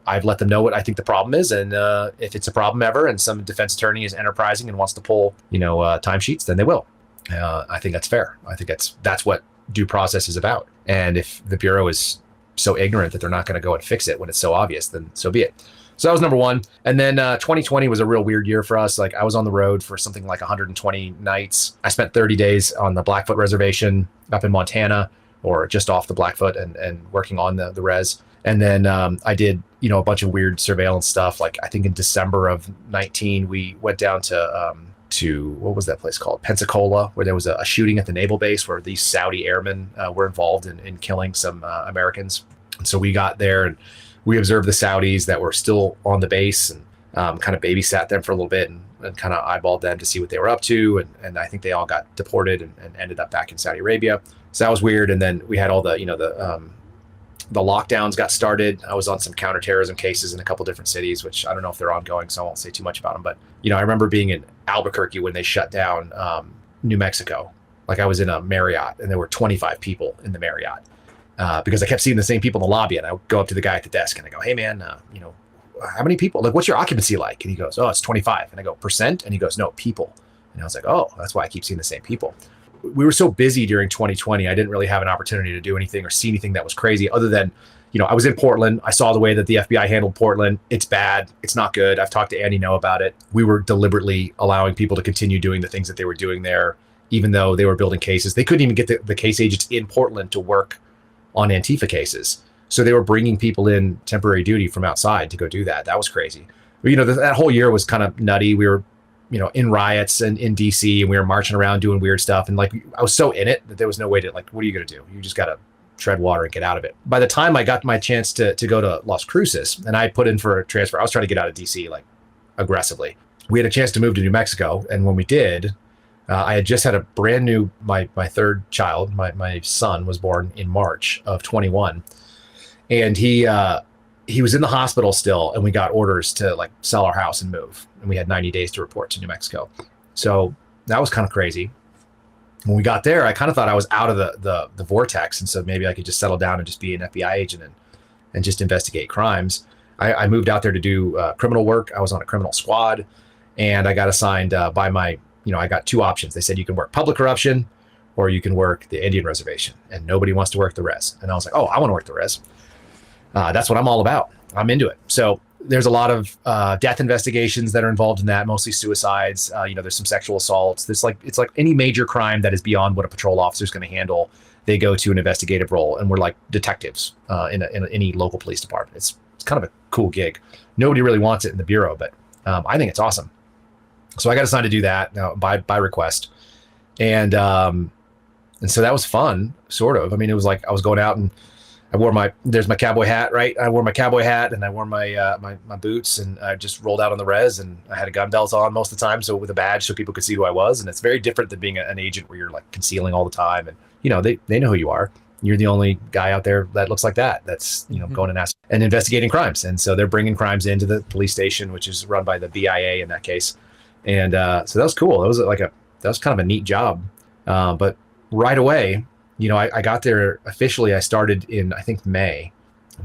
I've let them know what I think the problem is. And if it's a problem ever and some defense attorney is enterprising and wants to pull, timesheets, then they will. I think that's fair. I think that's what due process is about. And if the Bureau is so ignorant that they're not going to go and fix it when it's so obvious, then so be it. So that was number one. And then 2020 was a real weird year for us. Like I was on the road for something like 120 nights. I spent 30 days on the Blackfoot Reservation up in Montana, or just off the Blackfoot, and working on the res. And then I did, a bunch of weird surveillance stuff. Like I think in December of 19, we went down to what was that place called? Pensacola, where there was a shooting at the naval base where these Saudi airmen were involved in killing some Americans. And so we got there and we observed the Saudis that were still on the base, and kind of babysat them for a little bit and kind of eyeballed them to see what they were up to. And I think they all got deported and ended up back in Saudi Arabia. So that was weird. And then we had all the lockdowns got started. I was on some counterterrorism cases in a couple different cities, which I don't know if they're ongoing, so I won't say too much about them. But, I remember being in Albuquerque when they shut down New Mexico. Like I was in a Marriott and there were 25 people in the Marriott because I kept seeing the same people in the lobby. And I would go up to the guy at the desk and I go, hey man, how many people? Like, what's your occupancy like? And he goes, oh, it's 25. And I go, percent? And he goes, no, people. And I was like, oh, that's why I keep seeing the same people. We were so busy during 2020, I didn't really have an opportunity to do anything or see anything that was crazy other than, I was in Portland. I saw the way that the FBI handled Portland. It's bad. It's not good. I've talked to Andy Ngo about it. We were deliberately allowing people to continue doing the things that they were doing there, even though they were building cases. They couldn't even get the case agents in Portland to work on Antifa cases. So they were bringing people in temporary duty from outside to go do that. That was crazy. But, that whole year was kind of nutty. We were in riots and in DC, and we were marching around doing weird stuff. And like, I was so in it that there was no way to what are you going to do? You just got to tread water and get out of it. By the time I got my chance to go to Las Cruces and I put in for a transfer, I was trying to get out of DC aggressively. We had a chance to move to New Mexico. And when we did, I had just had a brand new, my third child, my son was born in March of 21. And he was in the hospital still, and we got orders to sell our house and move. And we had 90 days to report to New Mexico. So that was kind of crazy. When we got there, I kind of thought I was out of the vortex. And so maybe I could just settle down and just be an FBI agent and just investigate crimes. I moved out there to do criminal work. I was on a criminal squad, and I got assigned by I got two options. They said you can work public corruption or you can work the Indian reservation, and nobody wants to work the res. And I was like, oh, I want to work the res. That's what I'm all about. I'm into it. So there's a lot of death investigations that are involved in that, mostly suicides. There's some sexual assaults. It's like any major crime that is beyond what a patrol officer is going to handle. They go to an investigative role, and we're like detectives in any local police department. It's kind of a cool gig. Nobody really wants it in the Bureau, but I think it's awesome. So I got assigned to do that by request. And so that was fun, sort of. I mean, it was like I was going out and I wore there's my cowboy hat, right? I wore my cowboy hat and I wore my my boots, and I just rolled out on the res, and I had a gun belt on most of the time, so with a badge so people could see who I was. And it's very different than being an agent where you're concealing all the time, and they know who you are. You're the only guy out there that looks like that. That's going and investigating crimes. And so they're bringing crimes into the police station, which is run by the BIA in that case. And so that was cool. That was kind of a neat job. But right away, I got there officially. I started in, I think, May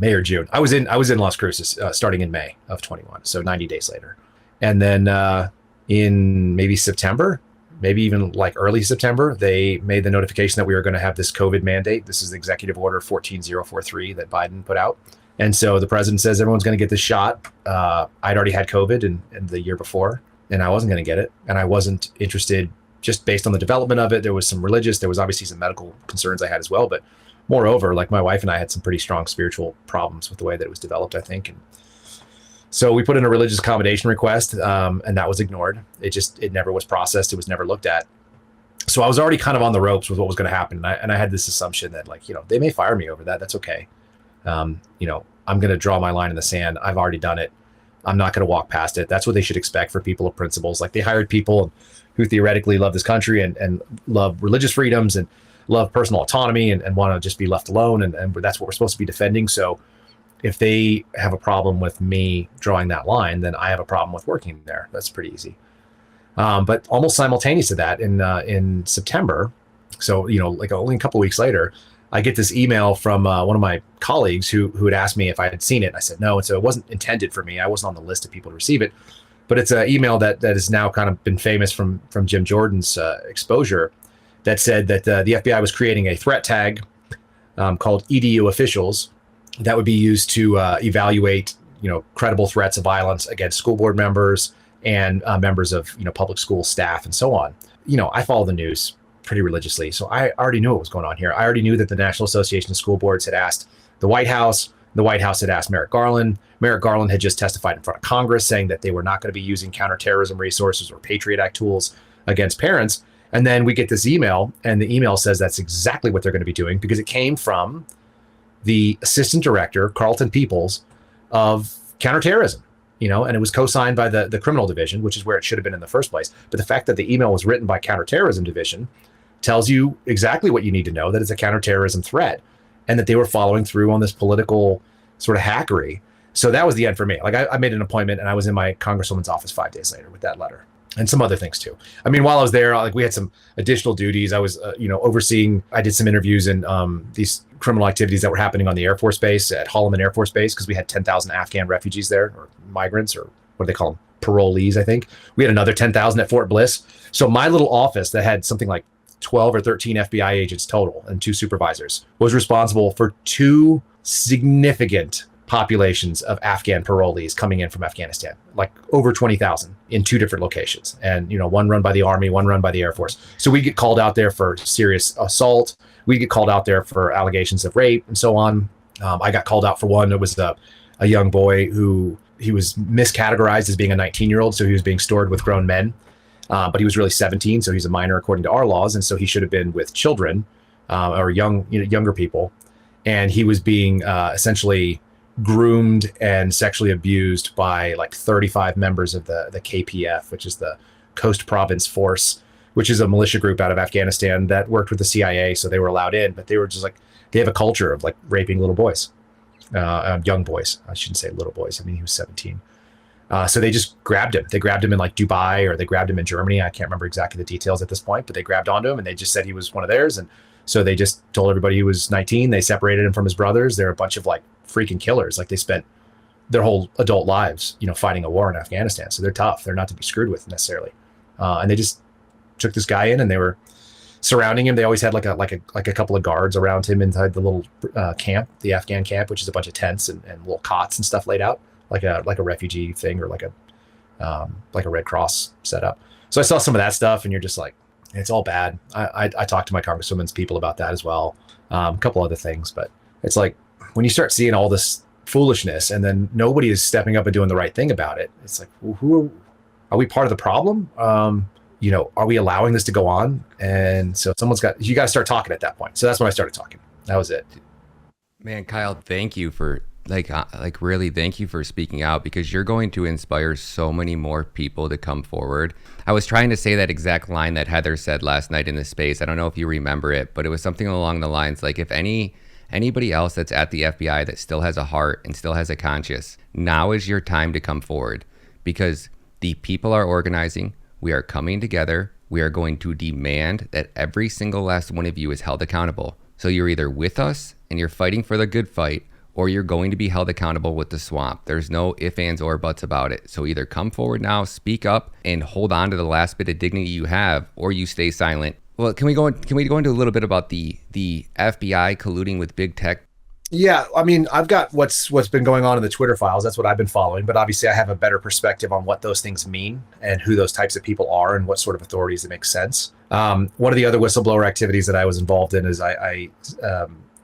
or June. I was in Las Cruces starting in May of 21. So 90 days later. And then in maybe September, maybe even early September, they made the notification that we were going to have this COVID mandate. This is the Executive Order 14043 that Biden put out. And so the president says everyone's going to get this shot. I'd already had COVID in the year before, and I wasn't going to get it. And I wasn't interested just based on the development of it. There was some religious, there was obviously some medical concerns I had as well. But moreover, my wife and I had some pretty strong spiritual problems with the way that it was developed, I think. And so we put in a religious accommodation request, and that was ignored. It never was processed. It was never looked at. So I was already kind of on the ropes with what was going to happen. And I had this assumption that they may fire me over that. That's okay. I'm going to draw my line in the sand. I've already done it. I'm not going to walk past it. That's what they should expect for people of principles. They hired people who theoretically love this country and love religious freedoms and love personal autonomy and want to just be left alone. And that's what we're supposed to be defending. So if they have a problem with me drawing that line, then I have a problem with working there. That's pretty easy. But almost simultaneous to that in September, so, only a couple of weeks later, I get this email from one of my colleagues who had asked me if I had seen it. And I said no. And so it wasn't intended for me. I wasn't on the list of people to receive it. But it's an email that has now kind of been famous from Jim Jordan's exposure. that said that the FBI was creating a threat tag called EDU officials that would be used to evaluate, credible threats of violence against school board members and members of, public school staff and so on. I follow the news pretty religiously, so I already knew what was going on here. I already knew that the National Association of School Boards had asked the White House. The White House had asked Merrick Garland. Merrick Garland had just testified in front of Congress saying that they were not going to be using counterterrorism resources or Patriot Act tools against parents. And then we get this email, and the email says that's exactly what they're going to be doing because it came from the assistant director, Carlton Peoples, of counterterrorism, and it was co-signed by the criminal division, which is where it should have been in the first place. But the fact that the email was written by counterterrorism division tells you exactly what you need to know, that it's a counterterrorism threat and that they were following through on this political sort of hackery. So that was the end for me. Like I made an appointment and I was in my congresswoman's office 5 days later with that letter and some other things too. I mean, while I was there, like we had some additional duties. I was, overseeing, I did some interviews in these criminal activities that were happening on the Air Force Base at Holloman Air Force Base, because we had 10,000 Afghan refugees there, or migrants, or what do they call them? Parolees, I think. We had another 10,000 at Fort Bliss. So my little office that had something like 12 or 13 FBI agents total and 2 supervisors was responsible for 2 significant populations of Afghan parolees coming in from Afghanistan, like over 20,000 in 2 different locations. And, one run by the Army, one run by the Air Force. So we get called out there for serious assault. We get called out there for allegations of rape and so on. I got called out for one. It was a young boy who he was miscategorized as being a 19-year-old. So he was being stored with grown men, but he was really 17. So he's a minor according to our laws. And so he should have been with children or younger people. And he was being essentially groomed and sexually abused by like 35 members of the KPF, which is the Coast Province Force, which is a militia group out of Afghanistan that worked with the CIA. So they were allowed in, but they were just like, they have a culture of like raping little boys, young boys. I shouldn't say little boys. I mean, he was 17. So they just grabbed him. They grabbed him in like Dubai, or they grabbed him in Germany. I can't remember exactly the details at this point, but they grabbed onto him and they just said he was one of theirs. And so they just told everybody he was 19. They separated him from his brothers. They're a bunch of like freaking killers. Like they spent their whole adult lives, fighting a war in Afghanistan. So they're tough. They're not to be screwed with necessarily. And they just took this guy in and they were surrounding him. They always had like a couple of guards around him inside the little camp, the Afghan camp, which is a bunch of tents and little cots and stuff laid out, like a refugee thing, or like a Red Cross setup. So I saw some of that stuff, and you're just like, it's all bad. I talked to my congresswoman's people about that as well, a couple other things, but it's like when you start seeing all this foolishness and then nobody is stepping up and doing the right thing about it, it's like, well, are we part of the problem? Are we allowing this to go on? And so you got to start talking at that point. So that's when I started talking. That was it. Man, Kyle, thank you for really thank you for speaking out, because you're going to inspire so many more people to come forward. I was trying to say that exact line that Heather said last night in the space. I don't know if you remember it, but it was something along the lines like, if anybody else that's at the FBI that still has a heart and still has a conscience, now is your time to come forward, because the people are organizing. We are coming together. We are going to demand that every single last one of you is held accountable. So you're either with us and you're fighting for the good fight, or you're going to be held accountable with the swamp. There's no ifs, ands, or buts about it. So either come forward now, speak up, and hold on to the last bit of dignity you have, or you stay silent. Well, can we go into a little bit about the FBI colluding with big tech? Yeah, I mean, I've got what's been going on in the Twitter files. That's what I've been following. But obviously, I have a better perspective on what those things mean and who those types of people are and what sort of authorities that make sense. One of the other whistleblower activities that I was involved in is I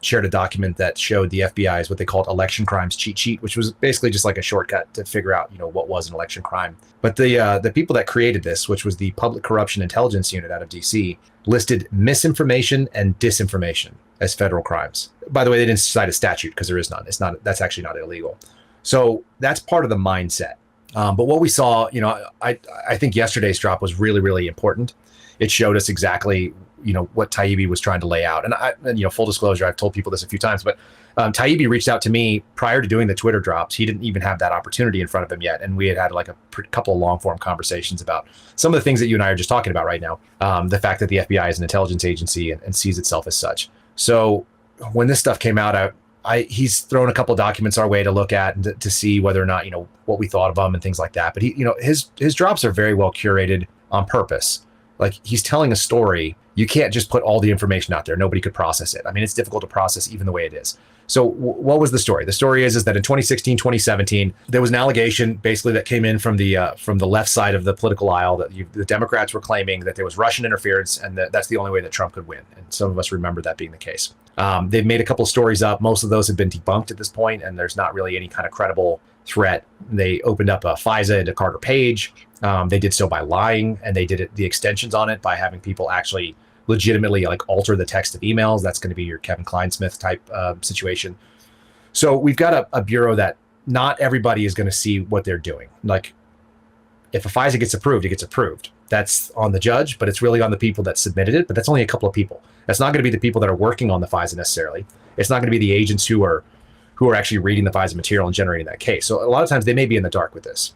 shared a document that showed the FBI's what they called election crimes cheat sheet, which was basically just like a shortcut to figure out, what was an election crime. But the people that created this, which was the Public Corruption Intelligence Unit out of DC, listed misinformation and disinformation as federal crimes. By the way, they didn't cite a statute because there is none. That's actually not illegal. So that's part of the mindset. But what we saw, I think yesterday's drop was really, really important. It showed us exactly, what Taibbi was trying to lay out. And full disclosure, I've told people this a few times, but Taibbi reached out to me prior to doing the Twitter drops. He didn't even have that opportunity in front of him yet. And we had like a couple of long form conversations about some of the things that you and I are just talking about right now. The fact that the FBI is an intelligence agency and sees itself as such. So when this stuff came out, he's thrown a couple of documents our way to look at and to see whether or not, what we thought of them and things like that. But his drops are very well curated on purpose. Like, he's telling a story you can't just put all the information out there. Nobody could process it. I mean, it's difficult to process even the way it is. So what was the story? The story is that in 2016, 2017, there was an allegation basically that came in from the left side of the political aisle that the Democrats were claiming that there was Russian interference and that's the only way that Trump could win. And some of us remember that being the case. They've made a couple of stories up. Most of those have been debunked at this point, and there's not really any kind of credible threat. They opened up a Fisa into Carter Page. They did so by lying, and they did the extensions on it by having people actually legitimately like alter the text of emails. That's going to be your Kevin Kleinsmith type situation. So we've got a bureau that not everybody is going to see what they're doing. Like if a FISA gets approved, it gets approved. That's on the judge, but it's really on the people that submitted it. But that's only a couple of people. That's not going to be the people that are working on the FISA necessarily. It's not going to be the agents who are actually reading the FISA material and generating that case. So a lot of times they may be in the dark with this.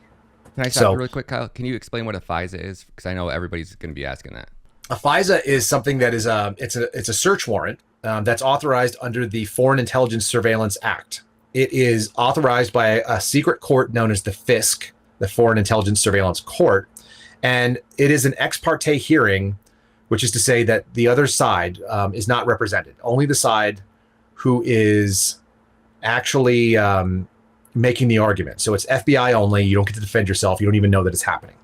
Can I stop really quick, Kyle? Can you explain what a FISA is? Because I know everybody's going to be asking that. A FISA is something that is it's a search warrant that's authorized under the Foreign Intelligence Surveillance Act. It is authorized by a secret court known as the FISC, the Foreign Intelligence Surveillance Court, and it is an ex parte hearing, which is to say that the other side is not represented. Only the side who is actually making the argument. So it's FBI only. You don't get to defend yourself. You don't even know that it's happening.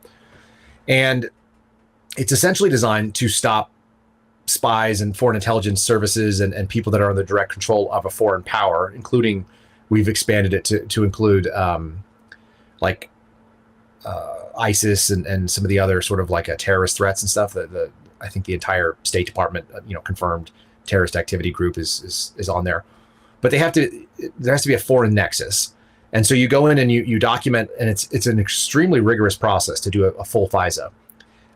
And it's essentially designed to stop spies and foreign intelligence services and people that are under direct control of a foreign power, including, we've expanded it to include ISIS and some of the other sort of like terrorist threats and stuff. I think the entire State Department, confirmed terrorist activity group is on there. But there has to be a foreign nexus. And so you go in and you document, and it's an extremely rigorous process to do a full FISA.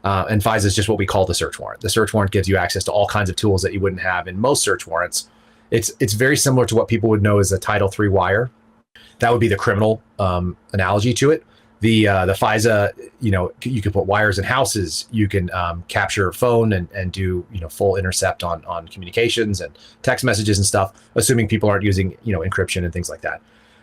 And FISA is just what we call the search warrant. The search warrant gives you access to all kinds of tools that you wouldn't have in most search warrants. It's very similar to what people would know as a Title III wire. That would be the criminal analogy to it. The FISA, you can put wires in houses. You can capture a phone and do full intercept on communications and text messages and stuff, assuming people aren't using encryption and things like that.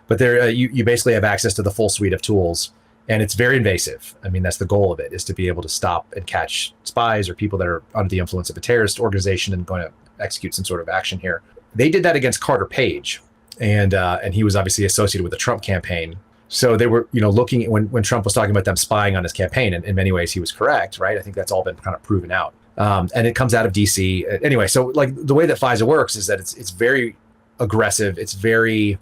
But there, you basically have access to the full suite of tools. And it's very invasive. I mean, that's the goal of it, is to be able to stop and catch spies or people that are under the influence of a terrorist organization and going to execute some sort of action here. They did that against Carter Page, and he was obviously associated with the Trump campaign. So they were, looking at when Trump was talking about them spying on his campaign, and in many ways he was correct, right? I think that's all been kind of proven out. And it comes out of DC. Anyway, so like the way that FISA works is that it's very aggressive. It's very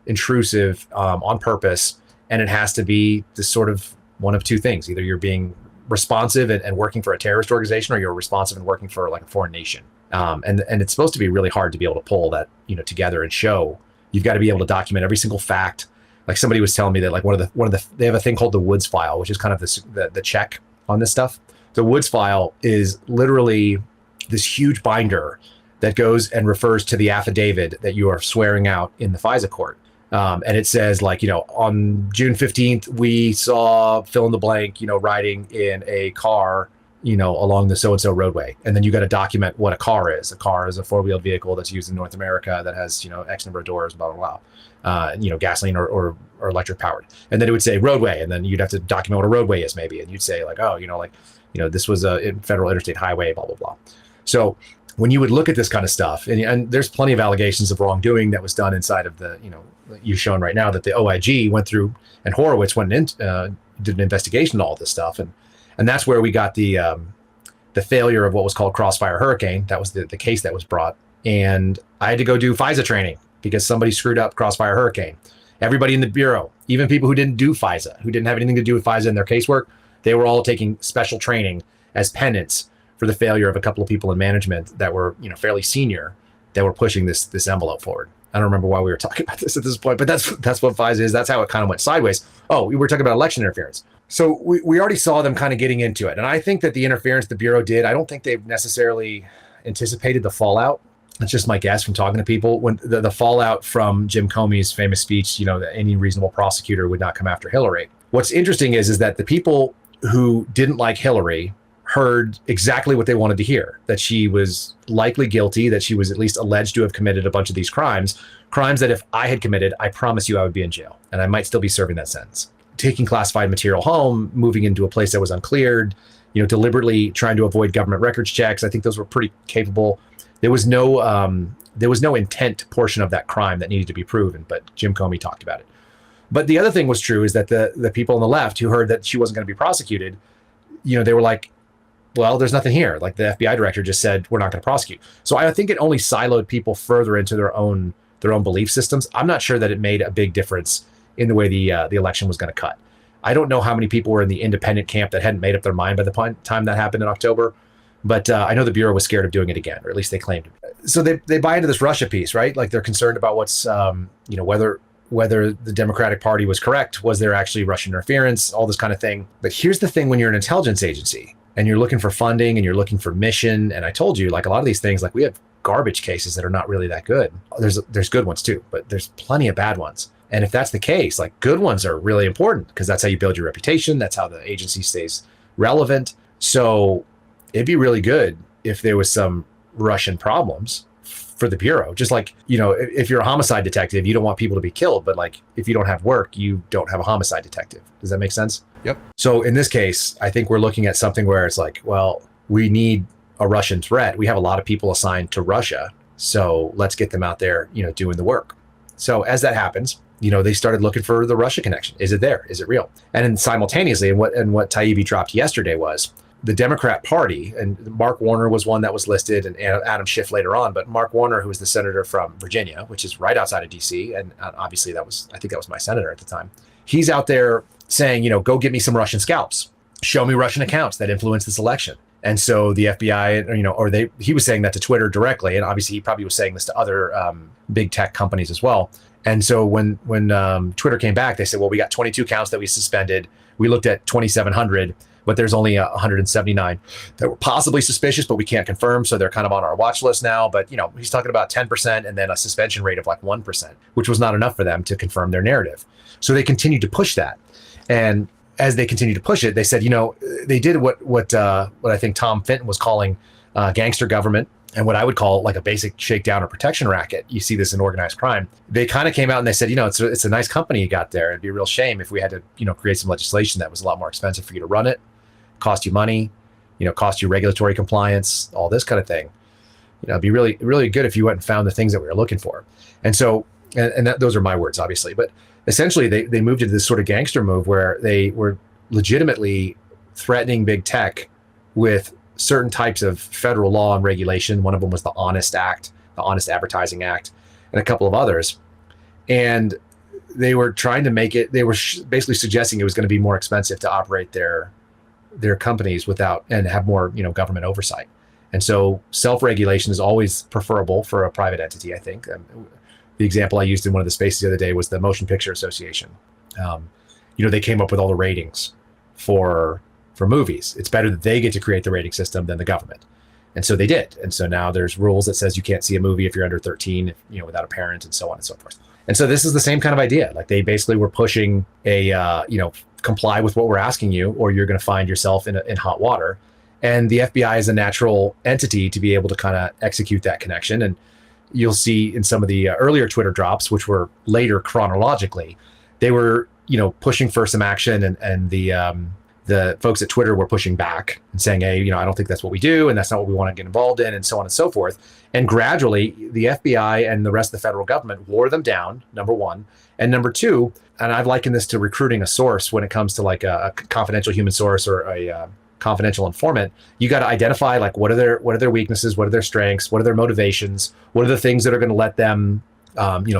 intrusive on purpose. And it has to be this sort of one of two things. Either you're being responsive and working for a terrorist organization, or you're responsive and working for like a foreign nation. And it's supposed to be really hard to be able to pull that, together and show. You've got to be able to document every single fact. Like somebody was telling me that like one of the they have a thing called the Woods file, which is kind of the check on this stuff. The Woods file is literally this huge binder that goes and refers to the affidavit that you are swearing out in the FISA court. And it says on June 15th, we saw fill in the blank, riding in a car, along the so-and-so roadway. And then you got to document what a car is. A car is a four-wheeled vehicle that's used in North America that has, X number of doors, blah, blah, blah, gasoline or electric powered. And then it would say roadway. And then you'd have to document what a roadway is maybe. And you'd say this was a federal interstate highway, blah, blah, blah. So when you would look at this kind of stuff, and there's plenty of allegations of wrongdoing that was done inside of the, you've shown right now that the OIG went through and Horowitz went in, did an investigation on all this stuff. And that's where we got the failure of what was called Crossfire Hurricane. That was the case that was brought. And I had to go do FISA training because somebody screwed up Crossfire Hurricane. Everybody in the Bureau, even people who didn't do FISA, who didn't have anything to do with FISA in their casework, they were all taking special training as penance for the failure of a couple of people in management that were, fairly senior, that were pushing this envelope forward. I don't remember why we were talking about this at this point, but that's what FISA is. That's how it kind of went sideways. Oh, we were talking about election interference. So we already saw them kind of getting into it. And I think that the interference the Bureau did, I don't think they've necessarily anticipated the fallout. That's just my guess from talking to people. When the fallout from Jim Comey's famous speech, that any reasonable prosecutor would not come after Hillary. What's interesting is that the people who didn't like Hillary heard exactly what they wanted to hear, that she was likely guilty, that she was at least alleged to have committed a bunch of these crimes that if I had committed, I promise you I would be in jail and I might still be serving that sentence. Taking classified material home, moving into a place that was uncleared, deliberately trying to avoid government records checks. I think those were pretty capable. There was no intent portion of that crime that needed to be proven, but Jim Comey talked about it. But the other thing was true is that the people on the left who heard that she wasn't going to be prosecuted, they were like, well, there's nothing here. Like the FBI director just said, we're not going to prosecute. So I think it only siloed people further into their own belief systems. I'm not sure that it made a big difference in the way the election was going to cut. I don't know how many people were in the independent camp that hadn't made up their mind by the time that happened in October. But I know the Bureau was scared of doing it again, or at least they claimed it. So they buy into this Russia piece, right? Like they're concerned about what's, whether the Democratic Party was correct. Was there actually Russian interference? All this kind of thing. But here's the thing: when you're an intelligence agency and you're looking for funding and you're looking for mission, and I told you, like a lot of these things, like we have garbage cases that are not really that good. There's good ones too, but there's plenty of bad ones. And if that's the case, like good ones are really important because that's how you build your reputation. That's how the agency stays relevant. So it'd be really good if there was some Russian problems for the Bureau. Just like, if you're a homicide detective, you don't want people to be killed, but like if you don't have work, you don't have a homicide detective. Does that make sense? Yep. So in this case, I think we're looking at something where it's like, well, we need a Russian threat. We have a lot of people assigned to Russia. So let's get them out there, doing the work. So as that happens, they started looking for the Russia connection. Is it there? Is it real? And then simultaneously, and what Taibbi dropped yesterday was the Democrat Party, and Mark Warner was one that was listed, and Adam Schiff later on, but Mark Warner, who was the senator from Virginia, which is right outside of DC, and obviously I think that was my senator at the time. He's out there saying, go get me some Russian scalps. Show me Russian accounts that influenced this election. And so the FBI, he was saying that to Twitter directly, and obviously he probably was saying this to other big tech companies as well. And so when Twitter came back, they said, well, we got 22 counts that we suspended. We looked at 2,700, but there's only 179 that were possibly suspicious, but we can't confirm. So they're kind of on our watch list now. But, he's talking about 10% and then a suspension rate of like 1%, which was not enough for them to confirm their narrative. So they continued to push that. And as they continued to push it, they said, they did what I think Tom Fenton was calling gangster government, and what I would call like a basic shakedown or protection racket. You see this in organized crime. They kind of came out and they said, it's a nice company you got there. It'd be a real shame if we had to, create some legislation that was a lot more expensive for you to run it, cost you money, cost you regulatory compliance, all this kind of thing. It'd be really, really good if you went and found the things that we were looking for. And so, those are my words, obviously, but essentially they moved into this sort of gangster move where they were legitimately threatening big tech with certain types of federal law and regulation. One of them was the Honest Act, the Honest Advertising Act, and a couple of others. And they were trying to make it, they were basically suggesting it was going to be more expensive to operate their companies without, and have more, government oversight. And so self-regulation is always preferable for a private entity, I think. The example I used in one of the spaces the other day was the Motion Picture Association. They came up with all the ratings for movies. It's better that they get to create the rating system than the government. And so they did. And so now there's rules that says you can't see a movie if you're under 13, without a parent, and so on and so forth. And so this is the same kind of idea. Like they basically were pushing comply with what we're asking you, or you're going to find yourself in hot water. And the FBI is a natural entity to be able to kind of execute that connection. And you'll see in some of the earlier Twitter drops, which were later chronologically, they were, pushing for some action, and the folks at Twitter were pushing back and saying, hey, I don't think that's what we do, and that's not what we want to get involved in, and so on and so forth. And gradually, the FBI and the rest of the federal government wore them down, number one. And number two, and I've likened this to recruiting a source when it comes to like a confidential human source or a confidential informant. You got to identify like what are their weaknesses, what are their strengths, what are their motivations, what are the things that are going to let them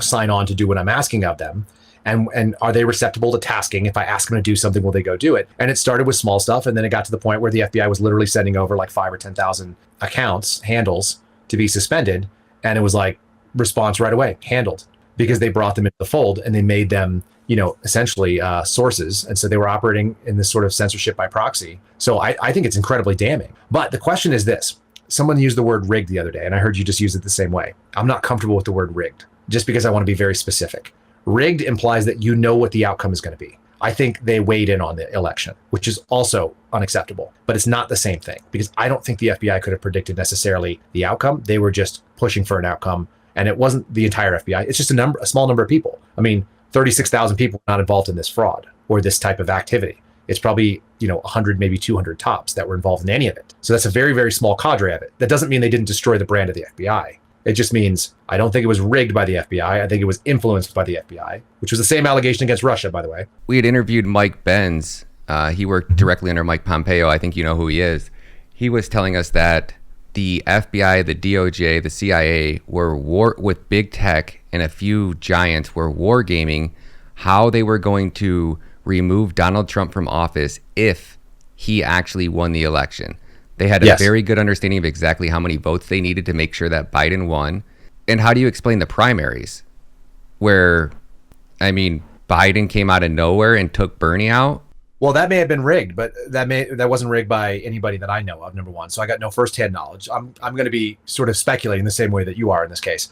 sign on to do what I'm asking of them. And are they receptible to tasking? If I ask them to do something, will they go do it? And it started with small stuff, and then it got to the point where the FBI was literally sending over like 5,000 or 10,000 accounts, handles, to be suspended. And it was like response right away, handled, because they brought them into the fold and they made them, essentially sources. And so they were operating in this sort of censorship by proxy. So I think it's incredibly damning. But the question is this: someone used the word rigged the other day, and I heard you just use it the same way. I'm not comfortable with the word rigged, just because I want to be very specific. Rigged implies that you know what the outcome is going to be. I think they weighed in on the election, which is also unacceptable, but it's not the same thing, because I don't think the FBI could have predicted necessarily the outcome. They were just pushing for an outcome, and it wasn't the entire FBI. It's just a small number of people. I mean, 36,000 people not involved in this fraud or this type of activity. It's probably, 100, maybe 200 tops that were involved in any of it. So that's a very, very small cadre of it. That doesn't mean they didn't destroy the brand of the FBI. It just means I don't think it was rigged by the FBI. I think it was influenced by the FBI, which was the same allegation against Russia, by the way. We had interviewed Mike Benz. He worked directly under Mike Pompeo. I think you know who he is. He was telling us that the FBI, the DOJ, the CIA were with big tech, and a few giants were wargaming how they were going to remove Donald Trump from office if he actually won the election. They had a very good understanding of exactly how many votes they needed to make sure that Biden won. And how do you explain the primaries where, Biden came out of nowhere and took Bernie out? Well, that may have been rigged, but that wasn't rigged by anybody that I know of, number one. So I got no firsthand knowledge. I'm going to be sort of speculating the same way that you are in this case.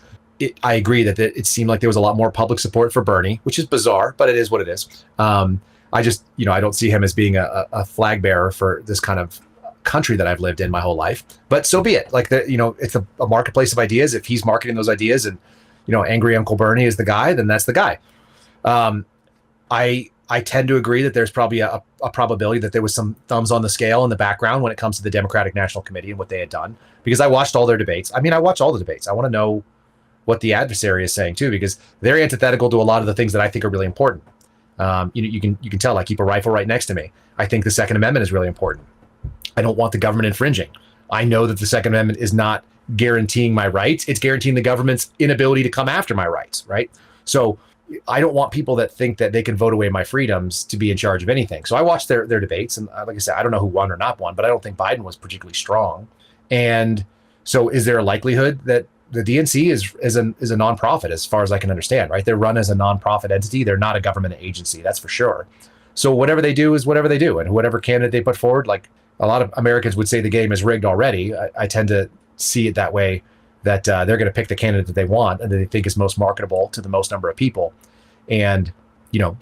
I agree that it seemed like there was a lot more public support for Bernie, which is bizarre, but it is what it is. I just, I don't see him as being a flag bearer for this kind of country that I've lived in my whole life. But so be it. Like, it's a marketplace of ideas. If he's marketing those ideas and, angry Uncle Bernie is the guy, then that's the guy. I tend to agree that there's probably a probability that there was some thumbs on the scale in the background when it comes to the Democratic National Committee and what they had done, because I watched all their debates. I watch all the debates. I want to know what the adversary is saying too, because they're antithetical to a lot of the things that I think are really important. You can tell I keep a rifle right next to me. I think the Second Amendment is really important. I don't want the government infringing. I know that the Second Amendment is not guaranteeing my rights. It's guaranteeing the government's inability to come after my rights, right? So I don't want people that think that they can vote away my freedoms to be in charge of anything. So I watched their debates, and like I said, I don't know who won or not won, but I don't think Biden was particularly strong. And so is there a likelihood that the DNC is a nonprofit, as far as I can understand, right? They're run as a nonprofit entity. They're not a government agency, that's for sure. So whatever they do is whatever they do. And whatever candidate they put forward, like a lot of Americans would say the game is rigged already. I tend to see it that way, that they're going to pick the candidate that they want and that they think is most marketable to the most number of people. And,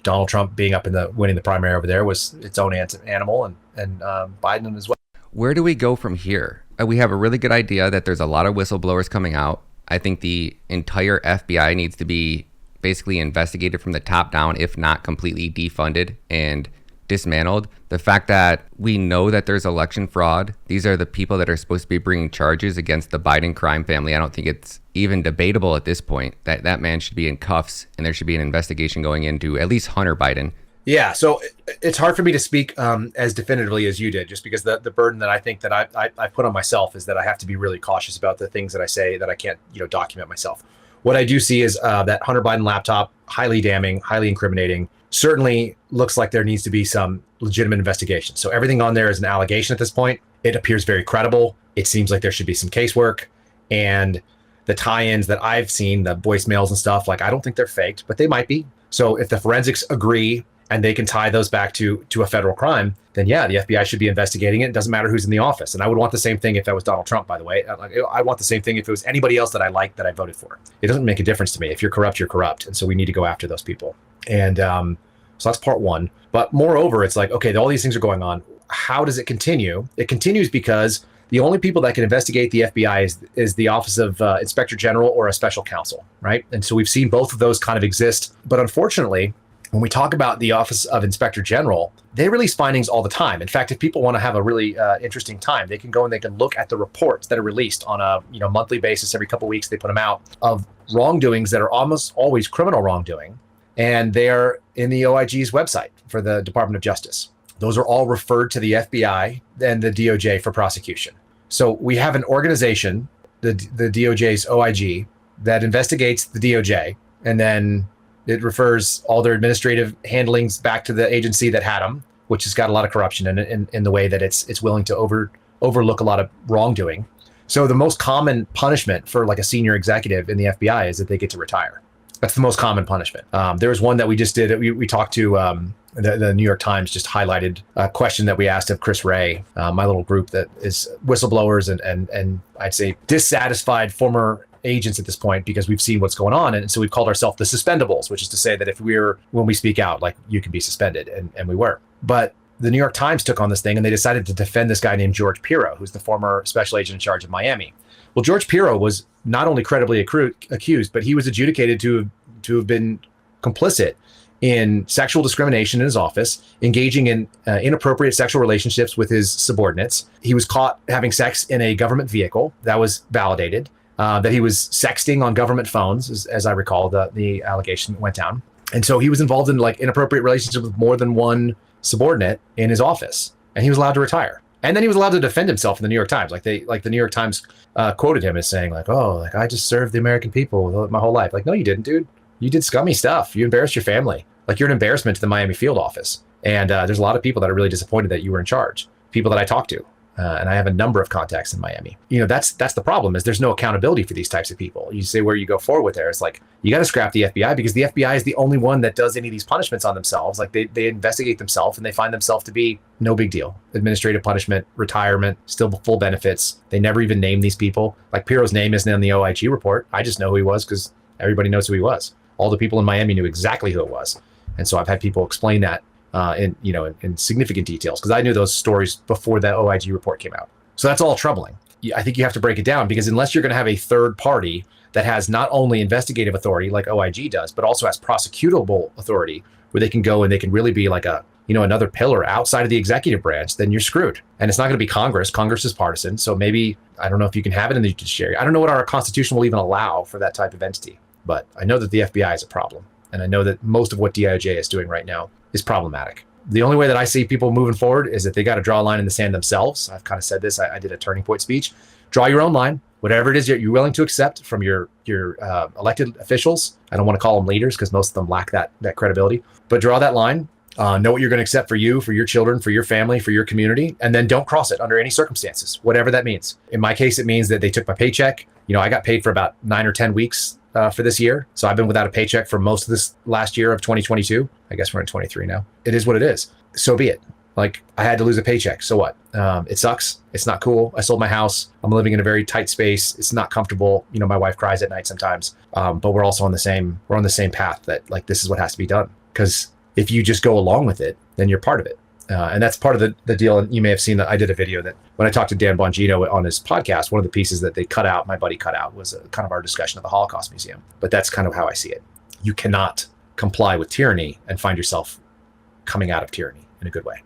Donald Trump being up in winning the primary over there was its own animal, and Biden as well. Where do we go from here? We have a really good idea that there's a lot of whistleblowers coming out. I think the entire FBI needs to be basically investigated from the top down, if not completely defunded and dismantled. The fact that we know that there's election fraud, these are the people that are supposed to be bringing charges against the Biden crime family. I don't think it's even debatable at this point that that man should be in cuffs, and there should be an investigation going into at least Hunter Biden. Yeah, so it's hard for me to speak as definitively as you did, just because the burden that I think that I put on myself is that I have to be really cautious about the things that I say that I can't document myself. What I do see is that Hunter Biden laptop, highly damning, highly incriminating. Certainly looks like there needs to be some legitimate investigation. So everything on there is an allegation at this point. It appears very credible. It seems like there should be some casework, and the tie-ins that I've seen, the voicemails and stuff, like, I don't think they're faked, but they might be. So if the forensics agree and they can tie those back to a federal crime, then yeah, the FBI should be investigating it. It doesn't matter who's in the office. And I would want the same thing if that was Donald Trump, by the way. I want the same thing if it was anybody else that I liked that I voted for. It doesn't make a difference to me. If you're corrupt, you're corrupt. And so we need to go after those people. And so that's part one. But moreover, it's like, okay, all these things are going on. How does it continue? It continues because the only people that can investigate the FBI is the Office of Inspector General or a special counsel, right? And so we've seen both of those kind of exist. But unfortunately, when we talk about the Office of Inspector General, they release findings all the time. In fact, if people want to have a really interesting time, they can go and they can look at the reports that are released on a monthly basis. Every couple of weeks, they put them out of wrongdoings that are almost always criminal wrongdoing. And they're in the OIG's website for the Department of Justice. Those are all referred to the FBI and the DOJ for prosecution. So we have an organization, the DOJ's OIG, that investigates the DOJ, and then it refers all their administrative handlings back to the agency that had them, which has got a lot of corruption in the way that it's willing to overlook a lot of wrongdoing. So the most common punishment for like a senior executive in the FBI is that they get to retire. That's the most common punishment. There was one that we just did. We talked to the New York Times just highlighted a question that we asked of Chris Wray, my little group that is whistleblowers and I'd say dissatisfied former agents at this point, because we've seen what's going on. And so we've called ourselves the suspendables, which is to say that when we speak out, like, you can be suspended. And we were. But the New York Times took on this thing and they decided to defend this guy named George Pirro, who's the former special agent in charge of Miami. Well, George Pirro was not only credibly accused, but he was adjudicated to have been complicit in sexual discrimination in his office, engaging in inappropriate sexual relationships with his subordinates. He was caught having sex in a government vehicle. That was validated. That he was sexting on government phones, as I recall, the allegation went down. And so he was involved in like inappropriate relationships with more than one subordinate in his office, and he was allowed to retire. And then he was allowed to defend himself in the New York Times. Like the New York Times quoted him as saying like, "Oh, like I just served the American people my whole life." Like, no, you didn't, dude. You did scummy stuff. You embarrassed your family. Like, you're an embarrassment to the Miami field office. And there's a lot of people that are really disappointed that you were in charge. People that I talk to. And I have a number of contacts in Miami. That's the problem, is there's no accountability for these types of people. You say where you go forward with there. It's like, you got to scrap the FBI, because the FBI is the only one that does any of these punishments on themselves. Like they investigate themselves and they find themselves to be no big deal. Administrative punishment, retirement, still full benefits. They never even name these people. Like Piro's name isn't in the OIG report. I just know who he was because everybody knows who he was. All the people in Miami knew exactly who it was. And so I've had people explain that in significant details, because I knew those stories before that OIG report came out. So that's all troubling. I think you have to break it down, because unless you're going to have a third party that has not only investigative authority like OIG does, but also has prosecutable authority where they can go and they can really be like another pillar outside of the executive branch, then you're screwed. And it's not going to be Congress. Congress is partisan. So maybe, I don't know if you can have it in the judiciary. I don't know what our Constitution will even allow for that type of entity, but I know that the FBI is a problem. And I know that most of what DOJ is doing right now is problematic. The only way that I see people moving forward is that they got to draw a line in the sand themselves. I've kind of said this. I did a turning point speech. Draw your own line, whatever it is you're willing to accept from your elected officials. I don't want to call them leaders because most of them lack that credibility. But draw that line. Know what you're going to accept for you, for your children, for your family, for your community, and then don't cross it under any circumstances, whatever that means. In my case, it means that they took my paycheck. I got paid for about 9 or 10 weeks for this year. So I've been without a paycheck for most of this last year of 2022. I guess we're in 23 now. It is what it is. So be it. Like, I had to lose a paycheck. So what? It sucks. It's not cool. I sold my house. I'm living in a very tight space. It's not comfortable. My wife cries at night sometimes. But we're also on the same path that like, this is what has to be done. Because if you just go along with it, then you're part of it. And that's part of the deal. And you may have seen that I did a video that when I talked to Dan Bongino on his podcast, one of the pieces that my buddy cut out was kind of our discussion of the Holocaust Museum. But that's kind of how I see it. You cannot comply with tyranny and find yourself coming out of tyranny in a good way.